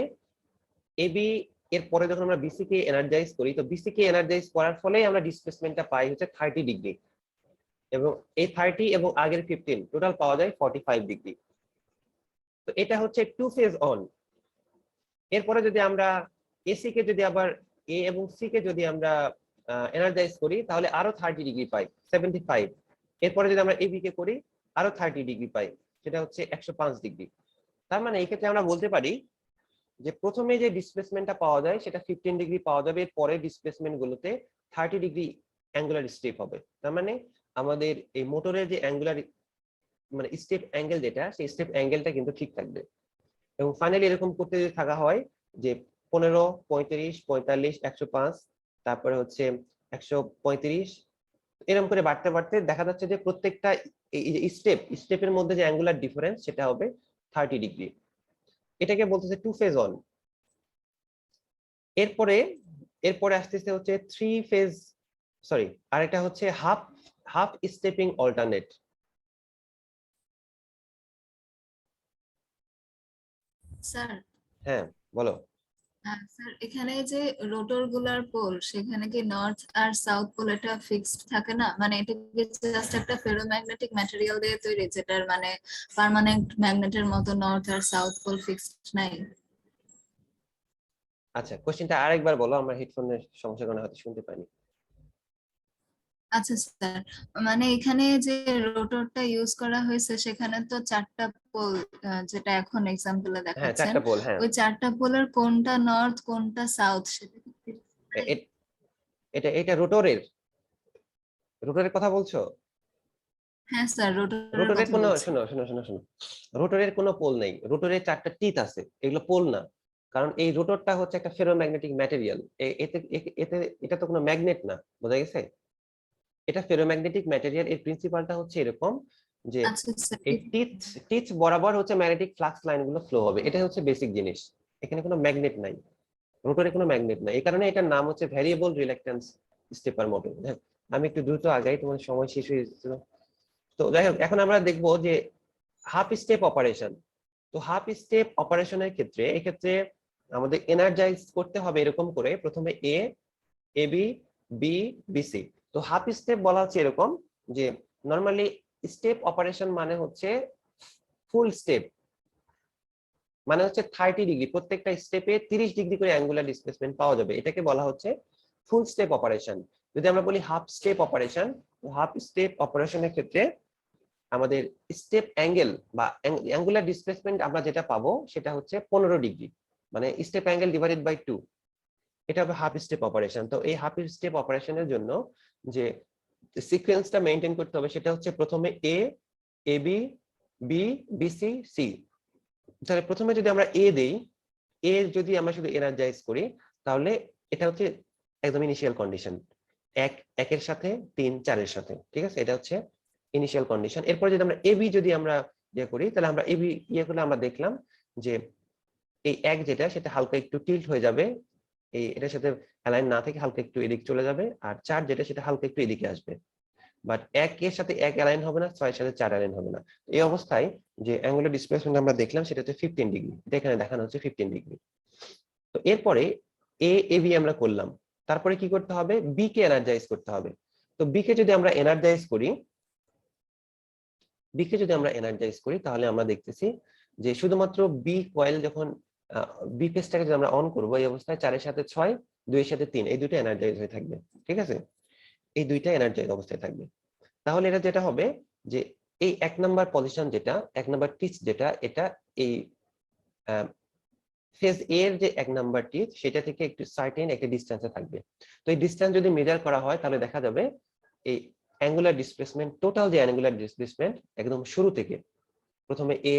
এবি এর পরে যখন আমরা বিসি কে এনার্জাইজ করি, তো বিসি কে এনার্জাইজ করার ফলে আমরা ডিসপ্লেসমেন্টটা পাই হচ্ছে 30 ডিগ্রি, এবং এই 30 এবং আগের 15 টোটাল পাওয়া যায় 45 ডিগ্রি। তো এটা হচ্ছে টু ফেজ অন। এরপরে যদি আমরা এসি কে যদি আবার এ এবং সি কে যদি আমরা এনার্জাইজ করি তাহলে আরো 30 ডিগ্রি পাই, 75। এরপরে যদি আমরা এবি কে করি আরো 30 ডিগ্রি পাই, সেটা হচ্ছে 105 ডিগ্রি। তার মানে এই ক্ষেত্রে আমরা বলতে পারি যে প্রথমে যে ডিসপ্লেসমেন্টটা পাওয়া যায় সেটা 15 ডিগ্রি পাওয়া যাবে, পরে ডিসপ্লেসমেন্ট গুলোতে 30 ডিগ্রি অ্যাঙ্গুলার স্টেপ হবে। তার মানে আমাদের এই মোটরের যে অ্যাঙ্গুলার মানে স্টেপ অ্যাঙ্গেল যেটা, সেই স্টেপ অ্যাঙ্গেলটা কিন্তু ঠিক থাকবে। এবং ফাইনালি এরকম করতে যদি থাকা হয় যে 15 35 45 105, তারপরে হচ্ছে 135, এরকম করে বাড়তে বাড়তে দেখা যাচ্ছে যে প্রত্যেকটা এই যে স্টেপের মধ্যে যে অ্যাঙ্গুলার ডিফারেন্স সেটা হবে 30 ডিগ্রি। এটাকে বলতেছে টু ফেজ অন। এরপরে এরপরে আসতেছে হচ্ছে থ্রি ফেজ, সরি, আরেকটা হচ্ছে half half stepping alternate. Sir, হ্যাঁ বলো। স্যার এখানে যে রোটর গুলার পোল, সেখানে কি নর্থ আর সাউথ পোল এটা ফিক্সড থাকে না? মানে এটা কি জাস্ট একটা ফেরোম্যাগনেটিক ম্যাটেরিয়াল দিয়ে তৈরি, যেটার মানে পার্মানেন্ট ম্যাগনেটের মতো নর্থ আর সাউথ পোল ফিক্সড নাই? আচ্ছা, কোশ্চেনটা আরেকবার বলো, আমার হেডফোনের সমস্যার কারণে হয়তো শুনতে পাইনি। আচ্ছা স্যার, মানে এখানে যে রোটরটা ইউজ করা হয়েছে সেখানে তো 4টা পোল, যেটা এখন এক্সাম্পলে হ্যাঁ দেখাচ্ছেন, 4টা পোল, হ্যাঁ। ওই 4টা পোলের কোনটা নর্থ কোনটা সাউথ সেটা কি fixed নাই? এটা এটা রোটরের রোটরের কথা বলছো? হ্যাঁ স্যার, রোটরের রোটরের কথা কোনো, বলছি। শোনো শোনো শোনো শোনো, রোটরের কোনো পোল নেই, রোটরের 4টা টিথ আছে, এগুলো পোল না। কারণ এই রোটরটা হচ্ছে একটা ফেরোম্যাগনেটিক ম্যাটেরিয়াল, এতে এতে এটা তো কোনো ম্যাগনেট না, বোঝা গেছে? এটা ফেরোম্যাগনেটিক ম্যাটেরিয়াল, এর প্রিন্সিপালটা হচ্ছে এরকম যে আচ্ছা স্যার, এই টিথ টিথ বরাবর হচ্ছে ম্যাগনেটিক ফ্লাক্স লাইনগুলো ফ্লো হবে, এটা হচ্ছে বেসিক জিনিস। এখানে কোনো ম্যাগনেট নাই, রোটরে কোনো ম্যাগনেট নাই, এই কারণে এটার নাম হচ্ছে ভ্যারিয়েবল রিল্যাকটেন্স স্টেপার মডেল। হ্যাঁ, আমি একটু দ্রুত আগাই, তোমার সময় শেষ হয়ে যাচ্ছিল। তো যাই হোক, এখন আমরা দেখবো যে হাফ স্টেপ অপারেশন। তো হাফ স্টেপ অপারেশনের ক্ষেত্রে এক্ষেত্রে আমাদের এনার্জাইজ করতে হবে এরকম করে, প্রথমে এ, এবি, বি, বিসি। তো হাফ স্টেপ বলা হচ্ছে এরকম যে নরমালি স্টেপ অপারেশন মানে হচ্ছে ফুল স্টেপ, মানে হচ্ছে 30 ডিগ্রি, প্রত্যেকটা স্টেপে 30 ডিগ্রি করে অ্যাঙ্গুলার ডিসপ্লেসমেন্ট পাওয়া যাবে, এটাকে বলা হচ্ছে ফুল স্টেপ অপারেশন। যদি আমরা বলি half step operation, half step অপারেশনের ক্ষেত্রে আমাদের স্টেপ অ্যাঙ্গেল বা অ্যাঙ্গুলার ডিসপ্লেসমেন্ট আমরা যেটা পাবো সেটা হচ্ছে 15 ডিগ্রি, মানে স্টেপ অ্যাঙ্গেল ডিভাইডেড বাই 2, এটা হবে হাফ স্টেপ অপারেশন। তো এই হাফ স্টেপ অপারেশনের জন্য যে সিকোয়েন্সটা মেইনটেইন করতে হবে সেটা হচ্ছে প্রথমে এ, এবি, বি, বিসি, সি। তাহলে প্রথমে যদি আমরা এ দেই, এ যদি আমরা শুধু এনার্জাইজ করি, তাহলে এটা হচ্ছে একদম ইনিশিয়াল কন্ডিশন, একের সাথে 3, 4-এর সাথে, ঠিক আছে? এটা হচ্ছে ইনিশিয়াল কন্ডিশন। এরপরে যদি আমরা এবি যদি আমরা ইয়ে করি, তাহলে আমরা এবি ইয়ে করলে আমরা দেখলাম যে এই এক যেটা সেটা হালকা একটু টিল্ট হয়ে যাবে, এই এটার সাথে অ্যালাইন না থেকে হালকা একটু এদিক চলে যাবে, আর 4 যেটা সেটা হালকা একটু এদিকে আসবে। বাট 1 এর সাথে 1 অ্যালাইন হবে না, 6 এর সাথে 4 অ্যালাইন হবে না। এই অবস্থায় যে অ্যাঙ্গুলার ডিসপ্লেসমেন্ট আমরা দেখলাম সেটা হচ্ছে 15 ডিগ্রি, এটা এখানে দেখানো হচ্ছে 15 ডিগ্রি। তো এরপরে এ, এবি আমরা করলাম, তারপরে কি করতে হবে? বি কে এনার্জাইজ করতে হবে। তো বি কে যদি আমরা এনার্জাইজ করি, তাহলে আমরা দেখতেছি যে শুধুমাত্র বি কয়েল যখন বি পেজটাকে যদি আমরা অন করবো, এই অবস্থায় 4-এর সাথে 6, 2-এর সাথে 3, এই দুটো এনার্জাইজ হয়ে থাকবে, ঠিক আছে? এই দুইটা এনার্জাইজ অবস্থায় থাকবে। তাহলে এটা যেটা হবে যে এই 1 নাম্বার পজিশন যেটা, 1 নাম্বার টিচ যেটা, এটা এই ফেজ এ এর যে 1 নাম্বার টিচ সেটা থেকে একটু সার্টেন একটা ডিসটেন্সে থাকবে। তো এই ডিসটেন্স যদি মেজার করা হয় তাহলে দেখা যাবে এই অ্যাঙ্গুলার ডিসপ্লেসমেন্ট, টোটাল যে অ্যাঙ্গুলার ডিসপ্লেসমেন্ট একদম শুরু থেকে, প্রথমে এ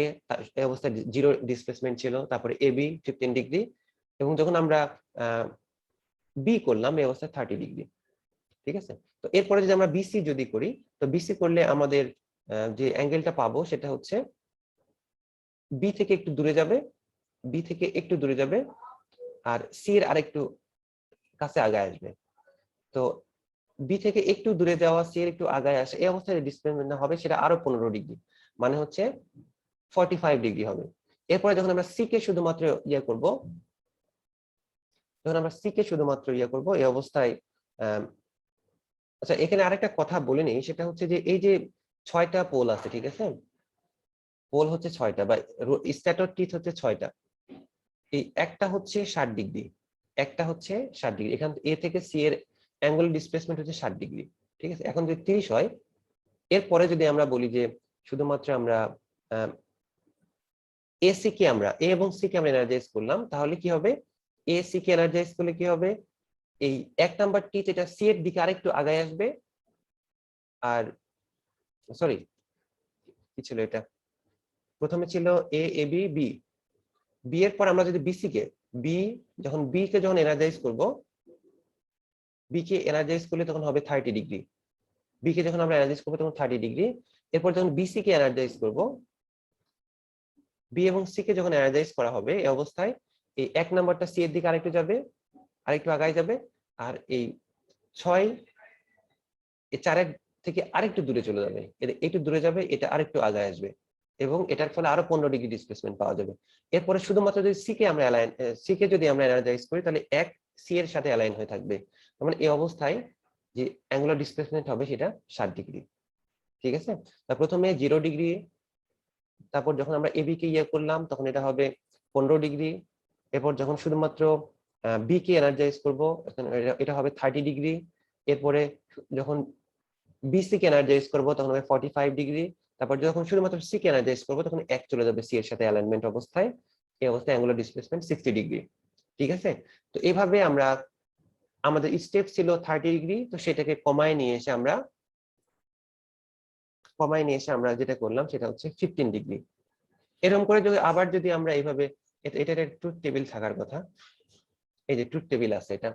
এই অবস্থায় 0 ডিসপ্লেসমেন্ট ছিল, তারপরে এবি 15 ডিগ্রি, এবং যখন আমরা বি করলাম এই অবস্থায় 30 ডিগ্রি, ঠিক আছে? তো এরপরে যদি আমরা বিসি যদি করি, তো বিসি করলে আমাদের যে অ্যাঙ্গেলটা পাবো সেটা হচ্ছে বি থেকে একটু দূরে যাবে, বি থেকে একটু দূরে যাবে, আর সি এর আরেকটু কাছে আগায় আসবে। তো বি থেকে একটু দূরে যাওয়া, সি এর একটু আগায় আসে, এই অবস্থায় ডিসপ্লেসমেন্ট হবে সেটা আরো 15 ডিগ্রি, মানে হচ্ছে 45 ডিগ্রি হবে। এরপরে যখন আমরা সি কে শুধুমাত্র ইয়ে করব, এই অবস্থায় আচ্ছা এখানে আরেকটা কথা বলে নিই, সেটা হচ্ছে যে এই যে 6টা পোল আছে, ঠিক আছে? পোল হচ্ছে 6টা, বা স্ট্যাটর টিথ হচ্ছে 6টা। এই একটা হচ্ছে 60 ডিগ্রি, একটা হচ্ছে 60 ডিগ্রি, এখান এ থেকে সি এর অ্যাঙ্গুলার ডিসপ্লেসমেন্ট হচ্ছে 60 ডিগ্রি, ঠিক আছে? এখন যদি 30 হয়, এরপরে যদি আমরা বলি যে শুধুমাত্র আমরা এসি কে আমরা এ এবং সি কে আমরা এনার্জাইজ করলাম, তাহলে কি হবে? এ সি কে এনার্জাইজ করলে কি হবে? এই 1 নাম্বার টিথ এটা সি এর দিকে আরেকটু আগায় আসবে, আর সরি কি ছিল এটা, প্রথমে ছিল এ, এ বি, বি, বি এর পর আমরা যদি বিসি কে, বি যখন বি কে যখন এনার্জাইজ করব, বি কে এনার্জাইজ করলে তখন হবে 30 ডিগ্রি, বি কে যখন আমরা এনার্জাইজ করব তখন 30 ডিগ্রি। এরপর যখন বিসি কে এনার্জাইজ করব, বি এবং সি কে যখন এনার্জাইজ করা হবে এই অবস্থায় এই 1 নাম্বারটা সি এর দিকে আরেকটু যাবে, আরেকটু আগায় যাবে, আর এই 6 এই 4 থেকে আরেকটু দূরে চলে যাবে, একটু দূরে যাবে, এটা আরেকটু আগায় আসবে এবং এটার ফলে আরো 15 ডিগ্রি ডিসপ্লেসমেন্ট পাওয়া যাবে। এরপরে শুধুমাত্র যদি সি কে আমরা এনার্জাইজ করি তাহলে এক সি এর সাথে অ্যালাইন হয়ে থাকবে। মানে এই অবস্থায় যে অ্যাঙ্গুলার ডিসপ্লেসমেন্ট হবে সেটা 60 ডিগ্রি। ঠিক আছে, তা প্রথমে 0 ডিগ্রি, তারপর যখন আমরা এবি কে করলাম তখন এটা হবে 15 ডিগ্রি। এরপর যখন শুধুমাত্র বি কে এনার্জাইজ করবো এটা হবে 30 ডিগ্রি। এরপরে যখন বিসি কে এনার্জাইজ করবো তখন হবে 45 ডিগ্রি। তারপর যখন শুধুমাত্র সি কে এনার্জাইজ করবো তখন এক চলে যাবে সি এর সাথে অ্যালাইনমেন্ট অবস্থায়। এই অবস্থায় অ্যাঙ্গুলার ডিসপ্লেসমেন্ট 60 ডিগ্রি। ঠিক আছে, তো এইভাবে আমরা আমাদের স্টেপ ছিল 30 ডিগ্রি, তো সেটাকে কমায় নিয়ে এসে আমরা যেটা করলাম সেটা হচ্ছে 15 ডিগ্রি। এরকম করে যদি আমরা এইভাবে এটার ট্রুথ টেবিল থাকার কথা, এই যে ট্রুথ টেবিল আছে, এটা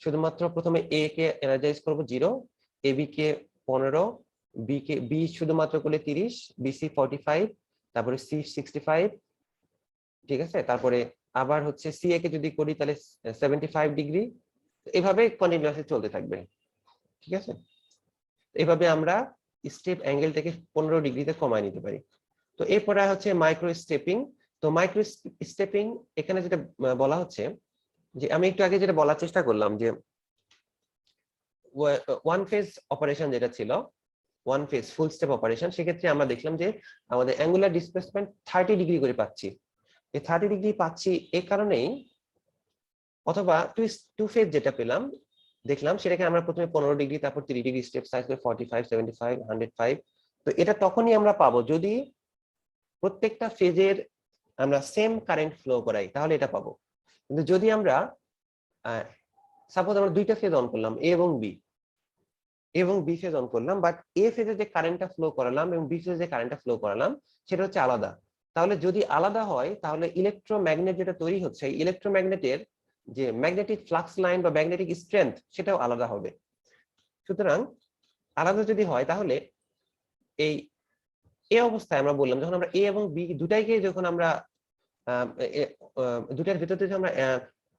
শুধুমাত্র প্রথমে এ কে এনার্জাইজ করব 0, এবি কে 15, বি শুধুমাত্র করলে 30, বিসি 45, তারপরে সি 65। ঠিক আছে, তারপরে আবার হচ্ছে সি এ কে যদি করি তাহলে 75 ডিগ্রি। এইভাবে কন্টিনিউয়াসলি চলতে থাকবে। ঠিক আছে, এইভাবে আমরা স্টেপ অ্যাঙ্গেলটাকে 15 ডিগ্রিতে কমায় নিতে পারি। তো এরপরে হচ্ছে মাইক্রো স্টেপিং। তো মাইক্রো স্টেপিং এখানে যেটা বলা হচ্ছে যে আমি একটু আগে যেটা বলার চেষ্টা করলাম যে ওয়ান ফেজ অপারেশন যেটা ছিল, ওয়ান ফেজ ফুল স্টেপ অপারেশন, সেক্ষেত্রে আমরা দেখলাম যে আমাদের অ্যাঙ্গুলার ডিসপ্লেসমেন্ট 30 ডিগ্রি করে পাচ্ছি। এই 30 ডিগ্রি পাচ্ছি এই কারণেই, অথবা টু ফেজ যেটা পেলাম দেখলাম সেটাকে আমরা প্রথমে 15 ডিগ্রি, তারপর 30 ডিগ্রি স্টেপ সাইজ করে 45, 75, 105। তো এটা তখনই আমরা পাবো যদি প্রত্যেকটা ফেজের আমরা সেম কারেন্ট ফ্লো করাই, তাহলে এটা পাবো। কিন্তু যদি আমরা সাপোজ আমরা দুইটা ফেজ অন করলাম, এ এবং বি ফেজ অন করলাম, বাট এ ফেজে যে কারেন্টটা ফ্লো করালাম এবং বি ফেজে যে কারেন্টটা ফ্লো করালাম সেটা হচ্ছে আলাদা। তাহলে যদি আলাদা হয় তাহলে ইলেকট্রোম্যাগনেট যেটা তৈরি হচ্ছে, ইলেকট্রোম্যাগনেটের যে ম্যাগনেটিক ফ্লাক্স লাইন বা ম্যাগনেটিক স্ট্রেংথ সেটাও আলাদা হবে। সুতরাং আলাদা যদি হয় তাহলে এই অবস্থায় আমরা বললাম যখন আমরা এ এবং বি দুটাইকে যখন আমরা দুটার ভিতরে যখন আমরা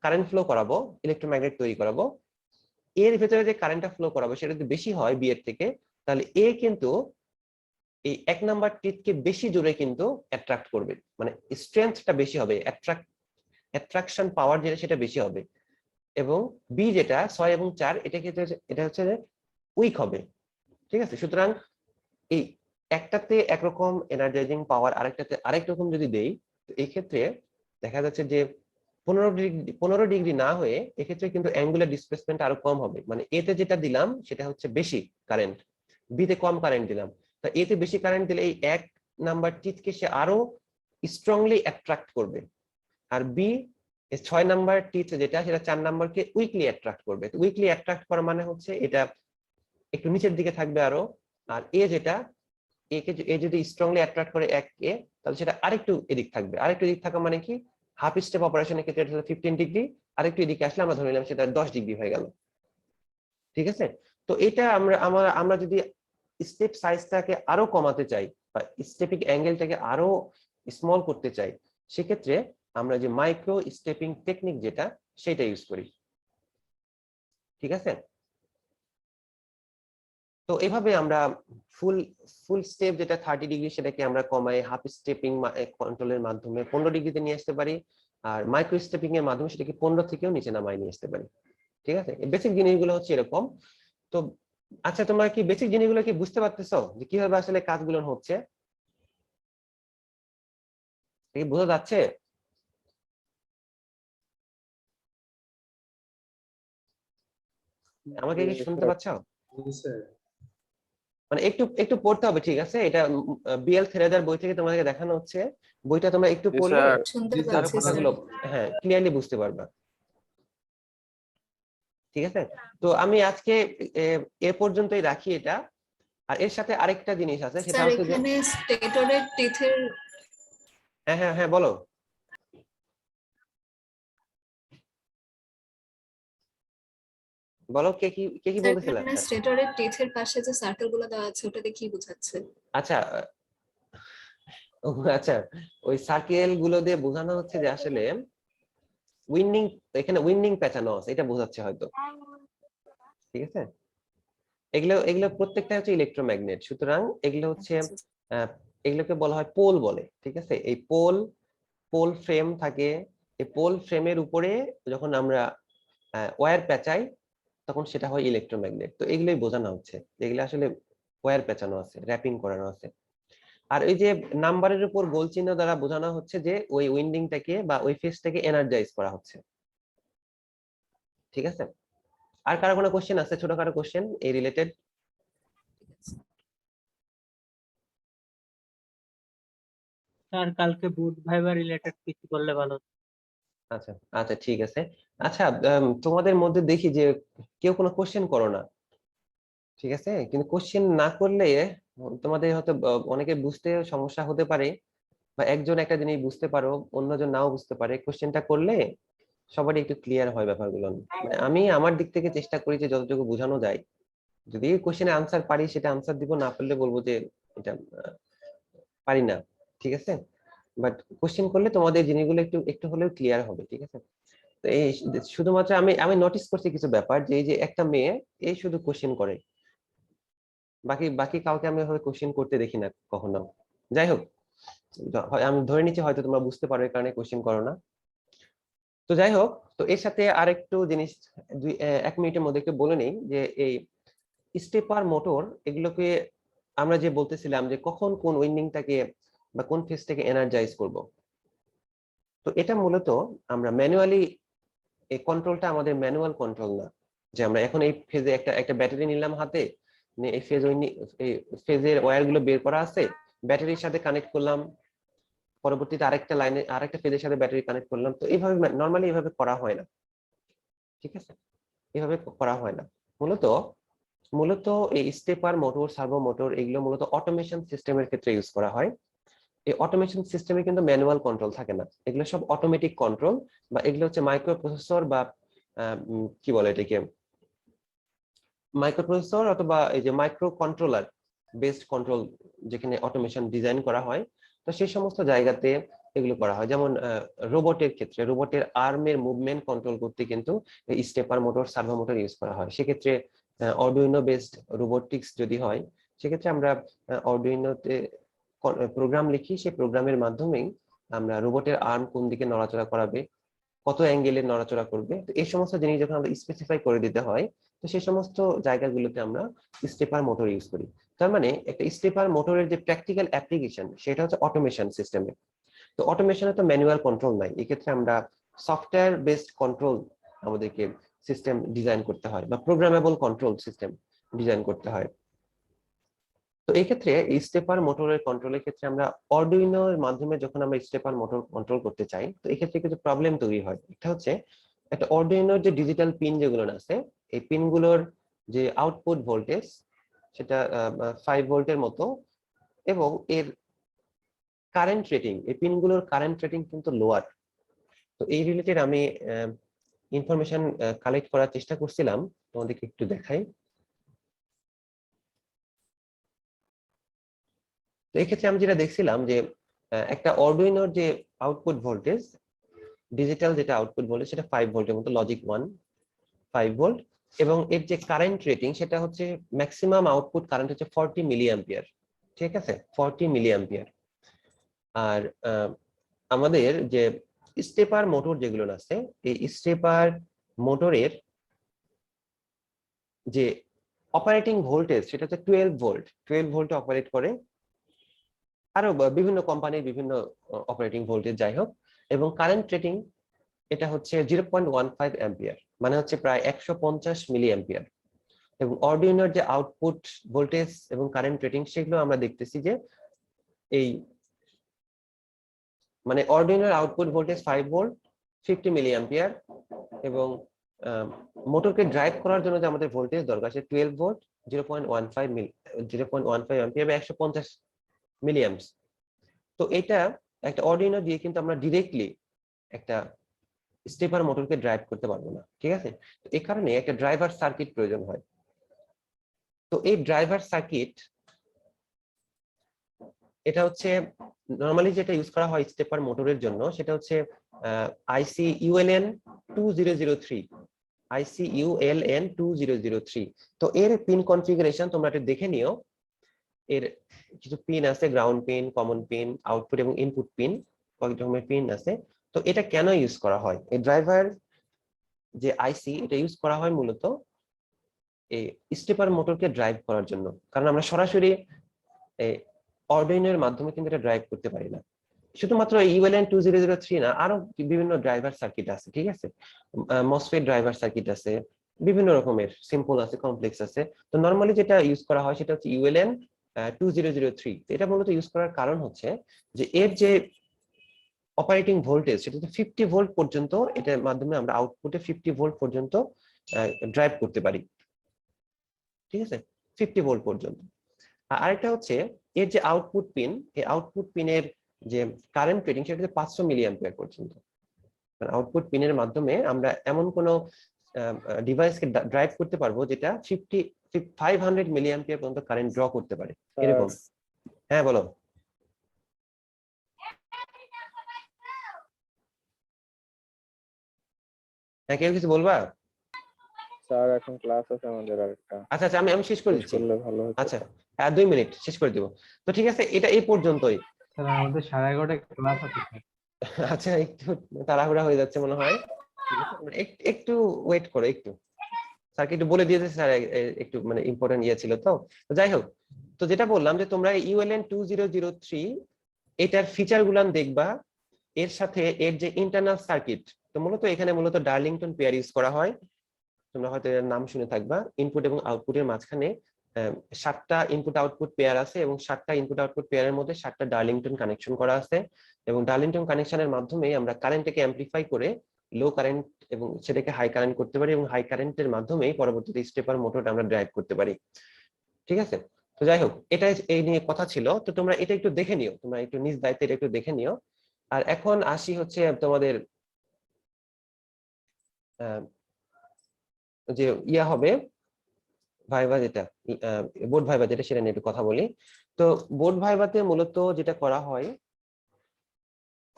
কারেন্ট ফ্লো করাবো, ইলেকট্রোম্যাগনেট তৈরি করাবো, এর ভিতরে যে কারেন্টটা ফ্লো করাবো সেটা যদি বেশি হয় বি এর থেকে, তাহলে এ কিন্তু এই 1 নাম্বার টিথকে বেশি জোরে কিন্তু অ্যাট্রাক্ট করবে, মানে স্ট্রেংথটা বেশি হবে, অ্যাট্রাকশন পাওয়ার যেটা সেটা বেশি হবে। এবং বি যেটা 6 এবং 4 এটা হচ্ছে উইক হবে। ঠিক আছে, সুতরাং এই একটাতে একরকম এনার্জাইজিং পাওয়ার, আরেকটাতে আরেক রকম যদি দেই, তো এই ক্ষেত্রে দেখা যাচ্ছে যে 15 ডিগ্রি না হয়ে এক্ষেত্রে কিন্তু অ্যাঙ্গুলার ডিসপ্লেসমেন্ট আরো কম হবে। মানে এতে যেটা দিলাম সেটা হচ্ছে বেশি কারেন্ট, বি তে কম কারেন্ট দিলাম। তা এতে বেশি কারেন্ট দিলে এই 1 নাম্বার টিথকে সে আরো স্ট্রংলি অ্যাট্রাক্ট করবে, আর বি 6 নাম্বার টিথ যেটা সেটা 4 নাম্বারকে উইকলি অ্যাট্রাক্ট করবে। তো উইকলি অ্যাট্রাক্ট করা মানে হচ্ছে এটা একটু নিচের দিকে থাকবে আরো, আর এ যেটা এ যদি স্ট্রংলি অ্যাট্রাক্ট করে 1 কে, তাহলে সেটা আরেকটু এদিক থাকবে। আরেকটু এদিক থাকা মানে কি, হাফ স্টেপ অপারেশনের ক্ষেত্রে এটা 15 ডিগ্রি, আরেকটু এদিকে আসলে আমরা ধরে নিলাম সেটা 10 ডিগ্রি হয়ে গেল। ঠিক আছে, তো এটা আমরা যদি স্টেপ সাইজটাকে আরো কমাতে চাই বা স্টেপিং অ্যাঙ্গেলটাকে আরো স্মল করতে চাই, সেক্ষেত্রে আমরা যে মাইক্রো স্টেপিং টেকনিক যেটা সেটা ইউজ করি। ঠিক আছে, তো এভাবে আমরা ফুল স্টেপ যেটা 30 ডিগ্রি সেটাকে আমরা কমাই হাফ স্টেপিং কন্ট্রোলের মাধ্যমে 15 ডিগ্রিতে নিয়ে আসতে পারি, আর মাইক্রো স্টেপিং এর মাধ্যমে সেটাকে 15 থেকেও নিচে নামায় নিয়ে আসতে পারি। ঠিক আছে, বেসিক জিনিসগুলো হচ্ছে এরকম। তো আচ্ছা, তোমরা কি বেসিক জিনিসগুলো কি বুঝতে পারতেছো যে কিভাবে আসলে কাজগুলো হচ্ছে? কি বোঝা যাচ্ছে? আমাকে কি শুনতে পাচ্ছ? মানে একটু একটু পড়তে হবে। ঠিক আছে, এটা বিএল থেরেদার বই থেকে তোমাদেরকে দেখানো হচ্ছে, বইটা তোমরা একটু পড়লে শুনতে জি স্যার, পাচ্ছি স্যার। কথাগুলো হ্যাঁ ক্লিয়ারলি বুঝতে পারবা। ঠিক আছে, তো আমি আজকে এ পর্যন্তই রাখি এটা। আর এর সাথে আরেকটা জিনিস আছে সেটা স্যার হচ্ছে যে এখানে স্টেটরের টিথের হ্যাঁ হ্যাঁ হ্যাঁ বলো। বলো, কে কি বলতেছিল? এখানে স্টেটরের টিথের পাশে যে সার্কেল গুলো দেওয়া আছে ওটা দিয়ে কি বোঝাচ্ছে? আচ্ছা আচ্ছা, ওই সার্কেল গুলো দিয়ে বোঝানো হচ্ছে যে আসলে উইন্ডিং, এখানে উইন্ডিং পেঁচানো আছে, এটা বোঝাচ্ছে হয়তো। ঠিক আছে? এগুলো এগুলো প্রত্যেকটা হচ্ছে ইলেকট্রোম্যাগনেট, সুতরাং এগুলো হচ্ছে এগুলোকে বলা হয় পোল বলে। ঠিক আছে, এই পোল ফ্রেম থাকে, এই পোল ফ্রেমের উপরে যখন আমরা ওয়্যার পেঁচাই তখন সেটা হয় ইলেকট্রোম্যাগনেট। তো এগুলোই বোঝানো হচ্ছে, এগুলো আসলে ওয়্যার পেঁচানো আছে, র্যাপিং করানো আছে। আর ওই যে নাম্বারের উপর গোল চিহ্ন দ্বারা বোঝানো হচ্ছে যে ওই উইন্ডিংটাকে বা ওই ফেজটাকে এনার্জাইজ করা হচ্ছে। ঠিক আছে, আর কারো কোনো কোশ্চেন আছে? ছোটখাটো কোশ্চেন এই রিলেটেড? স্যার কালকে বুট ভাইবা রিলেটেড কিছু করলে ভালো হতো। আচ্ছা আচ্ছা ঠিক আছে। আচ্ছা, তোমাদের মধ্যে দেখি যে কেউ কোনো কোশ্চেন করো না, ঠিক আছে? কিন্তু কোশ্চেন না করলে তোমাদের হয়তো অনেকে বুঝতে সমস্যা হতে পারে, বা একজন একটা জিনিস বুঝতে পারো, অন্যজন নাও বুঝতে পারে। কোশ্চেনটা করলে সবারই একটু ক্লিয়ার হয় ব্যাপারগুলো। মানে আমি আমার দিক থেকে চেষ্টা করি যে যতটুকু বোঝানো যায়, যদি কোশ্চেনের আনসার পারি সেটা আনসার দিব, না পারলে বলবো যে এটা পারি না। ঠিক আছে, বাট কোশ্চেন করলে তোমাদের জিনিসগুলো একটু একটু হলেও ক্লিয়ার হবে। ঠিক আছে, তো এই শুধুমাত্র আমি আমি নোটিস করছি কিছু ব্যাপার, যে এই যে একটা মেয়ে এই শুধু কোশ্চেন করে, বাকি বাকি কাউকে আমি ওইভাবে কোশ্চেন করতে দেখি না কখনো। যাই হোক, আমি ধরে নিচ্ছি হয়তো তোমরা বুঝতে পারো, এই কারণে কোশ্চেন করো না। তো যাই হোক, তো এর সাথে আরেকটু জিনিস 1 মিনিটের মধ্যে একটু বলে নেই, যে এই স্টেপার মোটর এগুলোকে আমরা যে বলতেছিলাম যে কখন কোন উইন্ডিংটাকে বা কোন ফেজটাকে এনার্জাইজ করব, তো এটা মূলত আমরা ম্যানুয়ালি, এই কন্ট্রোলটা আমাদের ম্যানুয়াল কন্ট্রোল না, যে আমরা এখন এই ফেজে একটা একটা ব্যাটারি নিলাম হাতে, এই ফেজের ওয়্যার গুলো বের করা আছে, ব্যাটারির সাথে কানেক্ট করলাম, পরবর্তীতে আরেকটা লাইনে আরেকটা ফেজের সাথে ব্যাটারি কানেক্ট করলাম। তো এইভাবে নর্মালি এইভাবে করা হয় না। ঠিক আছে, এইভাবে করা হয় না। মূলত মূলত এই স্টেপার মোটর, সার্ভো মোটর এগুলো মূলত অটোমেশন সিস্টেমের ক্ষেত্রে ইউজ করা হয়। এই অটোমেশন সিস্টেমে কিন্তু ম্যানুয়াল কন্ট্রোল থাকে না, এগুলো সব অটোমেটিক কন্ট্রোল, বা এগুলো হচ্ছে মাইক্রো প্রসেসর, বা কি বলে এটাকে, মাইক্রো প্রসেসর অথবা এই যে মাইক্রো কন্ট্রোলার বেসড কন্ট্রোল, যেখানে অটোমেশন ডিজাইন করা হয়। তো সেই সমস্ত জায়গাতে এগুলো করা হয়। যেমন রোবটের ক্ষেত্রে, রোবটের আর্মের মুভমেন্ট কন্ট্রোল করতে কিন্তু stepper motor, servo motor use করা হয়। সেক্ষেত্রে আরডুইনো বেসড রোবোটিক্স যদি হয়, সেক্ষেত্রে আমরা আরডুইনোতে প্রোগ্রাম লিখি, সেই প্রোগ্রামের মাধ্যমেই আমরা রোবটের আর্ম কোন দিকে নড়াচড়া করাবে, কত অ্যাঙ্গেলে নড়াচড়া করবে, তো এই সমস্ত জিনিস যখন আমরা স্পেসিফাই করে দিতে হয়, তো সেই সমস্ত জায়গাগুলোতে আমরা স্টেপার মোটর ইউজ করি। তার মানে একটা স্টেপার মোটরের যে প্র্যাকটিক্যাল অ্যাপ্লিকেশন সেটা হচ্ছে অটোমেশন সিস্টেমে। তো অটোমেশনে তো ম্যানুয়াল কন্ট্রোল নাই, এক্ষেত্রে আমরা সফটওয়্যার বেসড কন্ট্রোল আমাদেরকে সিস্টেম ডিজাইন করতে হয়, বা প্রোগ্রামেবল কন্ট্রোল সিস্টেম ডিজাইন করতে হয়। তো এই ক্ষেত্রে স্টেপার মোটরের কন্ট্রোলের ক্ষেত্রে আমরা আরডুইনোর মাধ্যমে যখন আমরা স্টেপার মোটর কন্ট্রোল করতে চাই, তো এই ক্ষেত্রে কিছু প্রবলেম তৈরি হয়। এটা হচ্ছে একটা আরডুইনোর যে ডিজিটাল পিন যেগুলো আছে, এই পিনগুলোর যে আউটপুট ভোল্টেজ সেটা 5 ভোল্টের মতো, এবং এর কারেন্ট রেটিং, এই পিনগুলোর কারেন্ট রেটিং কিন্তু লোয়ার। তো এই রিলেটেড আমি ইনফরমেশন কালেক্ট করার চেষ্টা করছিলাম, তোমাদেরকে একটু দেখাই। তো এক্ষেত্রে আমি যেটা দেখছিলাম যে একটা আরডুইনোর যে আউটপুট ভোল্টেজ, ডিজিটাল যেটা আউটপুট ভোল্টেজ সেটা 5 ভোল্টের মতো, লজিক 1 5 ভোল্ট, এবং এর যে কারেন্ট রেটিং সেটা হচ্ছে ম্যাক্সিমাম আউটপুট কারেন্ট হচ্ছে 40 মিলি অ্যাম্পিয়ার। ঠিক আছে, 40 মিলি অ্যাম্পিয়ার। আর আমাদের যে স্টেপার মোটর যেগুলো আছে, এই স্টেপার মোটরের যে অপারেটিং ভোল্টেজ সেটা হচ্ছে 12 ভোল্ট, 12 ভোল্টে অপারেট করে। আরো বিভিন্ন কোম্পানির বিভিন্ন অপারেটিং ভোল্টেজ, যাই হোক, এবং কারেন্ট রেটিং এটা হচ্ছে 0.15 অ্যাম্পিয়ার, মানে হচ্ছে প্রায় 150 মিলি অ্যাম্পিয়ার। এবং আরডুইনোর যে আউটপুট ভোল্টেজ এবং কারেন্ট রেটিং সেগুলো আমরা দেখতেছি যে এই মানে আরডুইনোর output voltage 5 volt 50 milliampere, এবং মোটরকে ড্রাইভ করার জন্য যে আমাদের ভোল্টেজ দরকার সে 12 ভোল্ট 0.15 অ্যাম্পিয়ার বা 150 মিলি অ্যাম্পস। তো এটা একটা আরডুইনো দিয়ে কিন্তু আমরা ডিরেক্টলি একটা স্টেপার মোটরকে ড্রাইভ করতে পারবো না। ঠিক আছে, তো এই কারণে একটা ড্রাইভার সার্কিট প্রয়োজন হয়। তো এই ড্রাইভার সার্কিট এটা হচ্ছে নরমালি যেটা ইউজ করা হয় স্টেপার মোটরের জন্য, সেটা হচ্ছে আইসি ULN 2003, ICULN2003। তো এর পিন কনফিগারেশন তোমরা একটু দেখে নিও। এর কিছু পিন আছে, ground pin, common pin, output এবং ইনপুট পিন, কয়েক রকমের পিন আছে। তো এটা কেন ইউজ করা হয়? এই ড্রাইভার যে আইসি, এটা ইউজ করা হয় মূলত এই স্টেপার মোটরকে ড্রাইভ করার জন্য। কারণ আমরা সরাসরি আরডুইনোর মাধ্যমে কিন্তু এটা ড্রাইভ করতে পারি না। শুধুমাত্র ULN2003 না, আরো বিভিন্ন ড্রাইভার সার্কিট আছে, ঠিক আছে? মসফেট ড্রাইভার সার্কিট আছে, বিভিন্ন রকমের, সিম্পল আছে, কমপ্লেক্স আছে। তো নরমালি যেটা ইউজ করা হয় সেটা হচ্ছে ULN2003। এটা মূলত ইউজ করার কারণ হচ্ছে যে এর যে অপারেটিং ভোল্টেজ সেটা হচ্ছে 50 ভোল্ট পর্যন্ত, এটার মাধ্যমে আমরা আউটপুটে 50 ভোল্ট পর্যন্ত ড্রাইভ করতে পারি, ঠিক আছে? 50 ভোল্ট পর্যন্ত। আর আরেকটা হচ্ছে এর যে আউটপুট পিন, এই আউটপুট পিনের যে কারেন্ট রেটিং সেটা হচ্ছে 500 মিলি অ্যাম্পিয়ার পর্যন্ত। আউটপুট পিনের মাধ্যমে আমরা এমন কোন ডিভাইসকে ড্রাইভ করতে পারবো যেটা 500 মিলি অ্যাম্পিয়ার পর্যন্ত কারেন্ট ড্র করতে পারে, এরকম। হ্যাঁ বলো। হ্যাঁ, কেউ কিছু বলবা? স্যার এখন ক্লাস আছে আমাদের আরেকটা। আচ্ছা আচ্ছা, আমি শেষ করে দিচ্ছি। ভালো হতো। আচ্ছা, 2 মিনিট শেষ করে দিব। তো ঠিক আছে, এটা এই পর্যন্তই। স্যার আমাদের 11:30 ক্লাস আছে স্যার। আচ্ছা, একটু তাড়াহুড়া হয়ে যাচ্ছে মনে হয়, একটু ওয়েট করো একটু। স্যারকে একটু বলে দিয়েছে, স্যার একটু মানে ইম্পর্টেন্ট ইয়ে ছিল। তো যাই হোক, তো যেটা বললাম যে তোমরা ULN2003 এটার ফিচার গুলান দেখবা, এর সাথে এর যে ইন্টারনাল সার্কিট। তো মূলত এখানে মূলত ডার্লিংটন পেয়ার ইউজ করা হয়, তোমরা হয়তো এর নাম শুনে থাকবা। ইনপুট এবং আউটপুটের মাঝখানে 7টা ইনপুট আউটপুট পেয়ার আছে, এবং 7টা ইনপুট আউটপুট পেয়ারের মধ্যে 7টা ডার্লিংটন কানেকশন করা আছে, এবং ডার্লিংটন কানেকশনের মাধ্যমে আমরা কারেন্টকে অ্যাম্পলিফাই করে লো কারেন্ট এবং সেটাকে হাই কারেন্ট করতে পারি, এবং হাই কারেন্টের মাধ্যমে পরবর্তীতে স্টেপার মোটরটা আমরা ড্রাইভ করতে পারি, ঠিক আছে? তো যাই হোক, এটা এই নিয়ে কথা ছিল। তো তোমরা এটা একটু দেখে নিও, তোমরা একটু নিজ দায়িত্বে এটা একটু দেখে নিও। আর এখন আসি হচ্ছে তোমাদের যে ইয়া হবে ভাইভা, যেটা বোর্ড ভাইভা যেটা, সেটা নিয়ে একটু কথা বলি। তো বোর্ড ভাইভাতে মূলত যেটা করা হয়,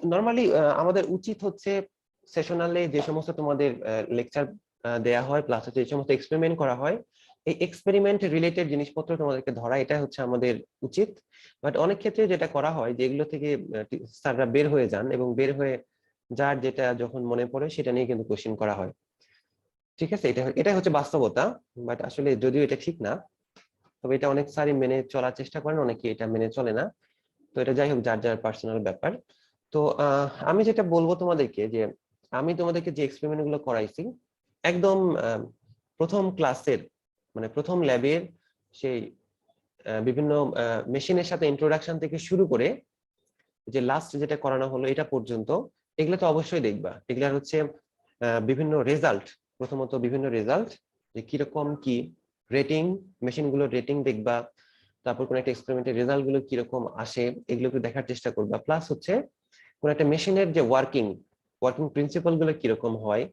নরমালি আমাদের উচিত হচ্ছে সেশনালে যে সমস্ত তোমাদের লেকচার দেয়া হয়, প্লাস হচ্ছে যে সমস্ত এক্সপেরিমেন্ট করা হয়, এই এক্সপেরিমেন্ট রিলেটেড জিনিসপত্র তোমাদেরকে ধরা, এটা হচ্ছে আমাদের উচিত। বাট অনেক ক্ষেত্রে যেটা করা হয়, যেগুলো থেকে স্যাররা বের হয়ে যান, এবং বের হয়ে যার যেটা যখন মনে পড়ে সেটা নিয়ে কিন্তু কোশ্চেন করা হয়, ঠিক আছে? এটা হচ্ছে বাস্তবতা। বাট আসলে যদিও এটা ঠিক না, তবে এটা অনেক স্যারই মেনে চলার চেষ্টা করেন, অনেকে এটা মেনে চলে না। তো এটা যাই হোক, যার যার পার্সোনাল ব্যাপার। তো আমি যেটা বলবো তোমাদেরকে, যে আমি তোমাদেরকে যে এক্সপেরিমেন্ট গুলো করাইছি একদম প্রথম ক্লাসের, মানে প্রথম ল্যাবের সেই বিভিন্ন মেশিনের সাথে ইন্ট্রোডাকশন থেকে শুরু করে যে লাস্ট যেটা করানো হলো এটা পর্যন্ত, এগুলো তো অবশ্যই দেখবা। এগুলো হচ্ছে বিভিন্ন রেজাল্ট, প্রথমত বিভিন্ন রেজাল্ট, যে কিরকম কি রেটিং, মেশিনগুলোর রেটিং দেখবা, তারপর কোন একটা এক্সপেরিমেন্টের রেজাল্ট গুলো কিরকম আসে এগুলো একটু দেখার চেষ্টা করবা। প্লাস হচ্ছে কোন একটা মেশিনের যে ওয়ার্কিং প্রিন্সিপাল গুলো কিরকম হয়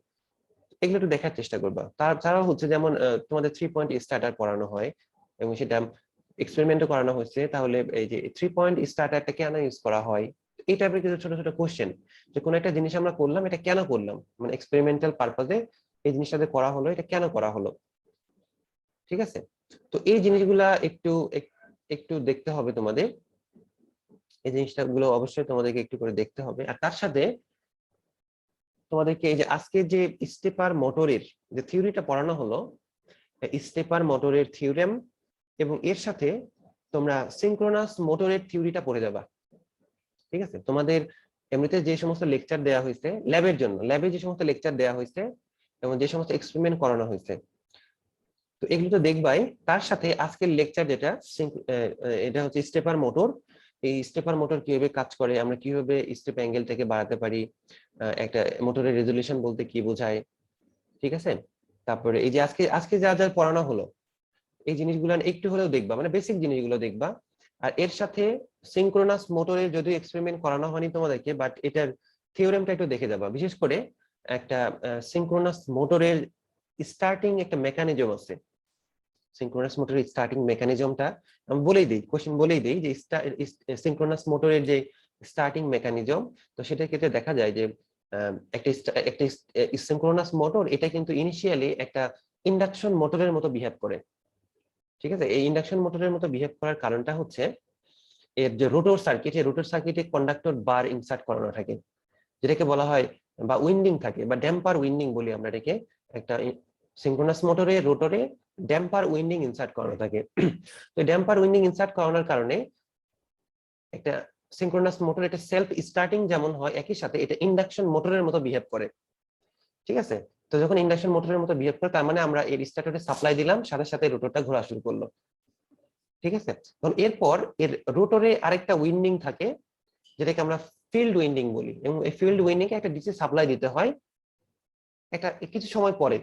এগুলো একটু দেখার চেষ্টা করবা। তাছাড়াও হচ্ছে যেমন তোমাদের 3 পয়েন্ট স্টার্টার পড়ানো হয়, এবং সেটা এক্সপেরিমেন্টও করানো হচ্ছে। তাহলে এই যে 3 পয়েন্ট স্টার্টারটা কেন ইউজ করা হয়, এই টাইপের কিছু ছোট ছোট কোশ্চেন, যে কোন একটা জিনিস আমরা করলাম, এটা কেন করলাম, মানে এক্সপেরিমেন্টাল পারপাজে এই জিনিসটাতে করা হলো, এটা কেন করা হলো, ঠিক আছে? তো এই জিনিসগুলা একটু একটু দেখতে হবে তোমাদের, এই জিনিসটা গুলো অবশ্যই তোমাদেরকে একটু করে দেখতে হবে। আর তার সাথে তোমাদেরকে এই যে আজকে যে স্টেপার মোটরের যে থিওরিটা পড়ানো হলো, স্টেপার মোটরের থিওরেম, এবং এর সাথে তোমরা সিনক্রোনাস মোটরের থিওরিটা পড়ে যাবা, ঠিক আছে? তোমাদের এমনিতে যে সমস্ত লেকচার দেওয়া হয়েছে ল্যাবের জন্য, ল্যাবে যে সমস্ত লেকচার দেওয়া হয়েছে এবং যে সমস্ত এক্সপেরিমেন্ট করানো হয়েছে, তো এগুলো তো দেখবাই। তার সাথে আজকের লেকচার যেটা, এটা হচ্ছে স্টেপার মোটর। এই স্টেপার মোটর কিভাবে কাজ করে, আমরা কিভাবে স্টেপ অ্যাঙ্গেলটাকে বাড়াতে পারি, একটা মোটরের রেজলিউশন বলতে কি বোঝায়, ঠিক আছে? তারপরে এই যে আজকে যা যা পড়ানো হলো, এই জিনিসগুলো একটু হলেও দেখবা, মানে বেসিক জিনিসগুলো দেখবা। আর এর সাথে সিনক্রোনাস মোটরের যদিও এক্সপেরিমেন্ট করানো হয়নি তোমাদেরকে, বাট এটার থিওরেমটা একটু দেখে যাবা। বিশেষ করে একটা সিনক্রোনাস মোটরের স্টার্টিং একটা মেকানিজম আছে, সিনক্রোনাস মোটরের স্টার্টিং মেকানিজমটা আমি বলেই দিই, কোশ্চেন বলেই দিই, যে সিনক্রোনাস মোটরের যে স্টার্টিং মেকানিজম, তো সেটার ক্ষেত্রে দেখা যায় যে একটা সিনক্রোনাস মোটর, এটা কিন্তু ইনিশিয়ালি একটা ইন্ডাকশন মোটরের মতো বিহেভ করে। ঠিক আছে, এই ইন্ডাকশন মোটরের মতো বিহেভ করার কারণটা হচ্ছে এর যে রোটর সার্কিট, এই রোটর সার্কিটে কন্ডাক্টর বার ইনসার্ট করানো থাকে, যেটাকে বলা হয় বা উইন্ডিং থাকে বা ড্যাম্পার উইন্ডিং বলি আমরা এটাকে। একটা সিনক্রোনাস মোটরে রোটরে ড্যাম্পার উইন্ডিং ইনসার্ট করানো থাকে। তো ড্যাম্পার উইন্ডিং ইনসার্ট করানোর কারণে একটা সিনক্রোনাস মোটর এটা সেলফ স্টার্টিং যেমন হয়, একই সাথে এটা ইন্ডাকশন মোটরের মতো বিহেভ করে। ঠিক আছে, তো যখন ইন্ডাকশন মোটরের মতো বিহেভ করে, তার মানে আমরা এর স্টার্টারে সাপ্লাই দিলাম, সাথে সাথে রোটরটা ঘোরা শুরু করলো। ঠিক আছে, তখন এরপর এর রোটরে আরেকটা উইন্ডিং থাকে, যেটাকে আমরা ফিল্ড উইন্ডিং বলি, এবং এই ফিল্ড উইন্ডিং এ একটা ডিসি সাপ্লাই দিতে হয়। একটা কিছু সময় পরে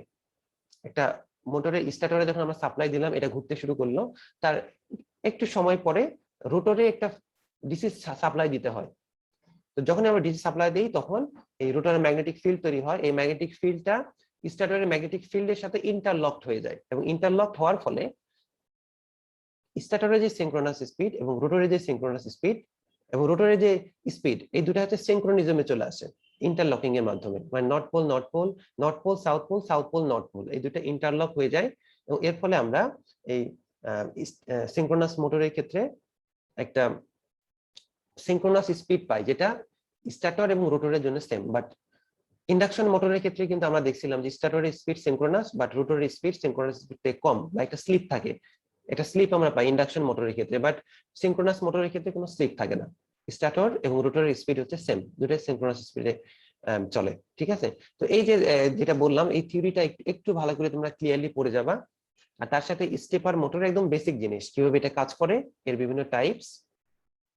একটা মোটরের স্টার্টারে যখন আমরা সাপ্লাই দিলাম, এটা ঘুরতে শুরু করলো, তার একটু সময় পরে রোটরে একটা ডিসি সাপ্লাই দিতে হয়। তো যখন আমরা ডিসি সাপ্লাই দিই, তখন এই রোটরের ম্যাগনেটিক ফিল্ড তৈরি হয়। এই ম্যাগনেটিক ফিল্ডটা স্টার্টারের ম্যাগনেটিক ফিল্ডের সাথে ইন্টারলকড হয়ে যায়, এবং ইন্টারলকড হওয়ার ফলে স্টার্টারের যে সিনক্রোনাস স্পিড এবং রোটরের যে সিনক্রোনাস স্পিড এবং রোটরের যে স্পিড, এই দুটো হচ্ছে সিনক্রোনিজমে চলে আসে ইন্টারলকিং এর মাধ্যমে। মানে north pole north pole, north pole south pole, south pole north pole, এই দুটো ইন্টারলক হয়ে যায়। এবং এর ফলে আমরা এই সিনক্রোনাস মোটরের ক্ষেত্রে একটা সিনক্রোনাস স্পিড পাই, যেটা স্টার্টার এবং রোটরের জন্য সেম। বাট ইন্ডাকশন মোটরের ক্ষেত্রে কিন্তু আমরা দেখছিলাম যে স্টার্টারের স্পিড সিনক্রোনাস, বাট রোটরের স্পিড সিনক্রোনাস স্পিড থেকে কম, বা একটা স্লিপ থাকে। এটা স্লিপ আমরা পাই ইন্ডাকশন মোটরের ক্ষেত্রে, বাট সিনক্রোনাস মোটরের ক্ষেত্রে কোনো স্লিপ থাকে না। স্টার্টার এবং রোটরের স্পিড হচ্ছে সেম, দুটোই সিনক্রোনাস স্পিডে চলে। ঠিক আছে, তো এই যে যেটা বললাম, এই থিওরিটা একটু ভালো করে তোমরা ক্লিয়ারলি পড়ে যাবা। আর তার সাথে স্টেপার মোটর একদম বেসিক জিনিস, কিভাবে এটা কাজ করে, এর বিভিন্ন টাইপস,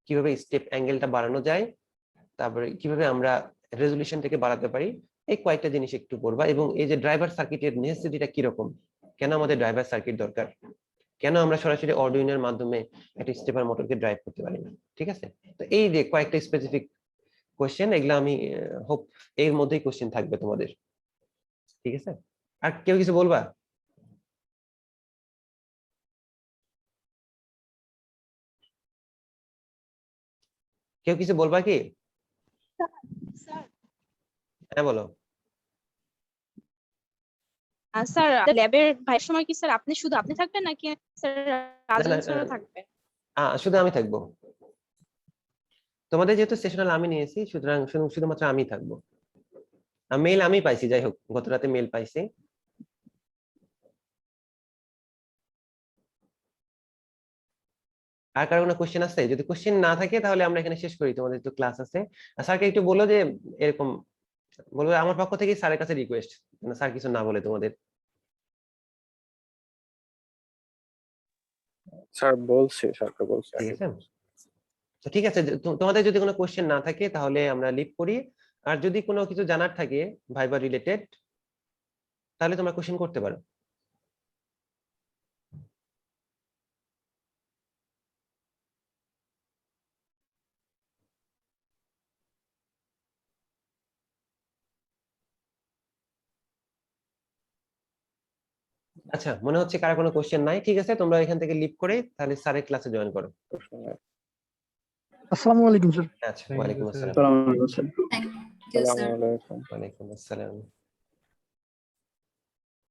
কিভাবে স্টেপ অ্যাঙ্গেলটা বাড়ানো যায়, তারপরে কিভাবে আমরা রেজলিউশনটাকে বাড়াতে পারি, এই কয়েকটা জিনিস একটু পড়বা। এবং এই যে ড্রাইভার সার্কিটের নেসেসিটিটা কিরকম, কেন আমাদের ড্রাইভার সার্কিট দরকার, কেন আমরা সরাসরি অর্ডুইনোর মাধ্যমে একটা স্টেপার মোটরকে ড্রাইভ করতে পারি না। ঠিক আছে, তো এই যে কয়েকটা স্পেসিফিক কোশ্চেন, এগুলো আমি হোপ এর মধ্যেই কোশ্চেন থাকবে তোমাদের। ঠিক আছে, আর কেউ কিছু বলবা? কেউ কিছু বলবা কি? হ্যাঁ বলো। স্যার ল্যাবের ভাইয়ের সময় কি স্যার আপনি থাকবেন নাকি স্যার রাজন স্যারও থাকবেন? শুধু আমি থাকবো। তোমাদের যেহেতু সেশনাল আমি নিয়েছি, সুতরাং শুধুমাত্র আমি থাকবো। মেইল আমি পাইছি, যাই হোক গত রাতে মেইল পাইছি। আর কারো কোনো কোশ্চেন আছে? যদি কোশ্চেন না থাকে তাহলে আমরা এখানে শেষ করি, তোমাদের তো ক্লাস আছে। স্যারকে একটু বলো যে এরকম বলবো, আমার পক্ষ থেকে স্যারের কাছে রিকোয়েস্ট, স্যার কিছু না বলে তোমাদের। স্যারকে বলছি। ঠিক আছে, তো ঠিক আছে, তোমাদের যদি কোনো কোশ্চেন না থাকে তাহলে আমরা লিভ করি। আর যদি কোনো কিছু জানার থাকে ভাইবা রিলেটেড, তাহলে তোমরা কোশ্চেন করতে পারো। আচ্ছা, মনে হচ্ছে কারো কোনো কোশ্চেন নাই। ঠিক আছে, তোমরা এখান থেকে লিভ করে তাহলে স্যারের ক্লাসে জয়েন করো। আসসালামু আলাইকুম স্যার। আচ্ছা, ওয়ালাইকুম আসসালাম। Thank you sir. আসসালামু আলাইকুম। ওয়ালাইকুম আসসালাম।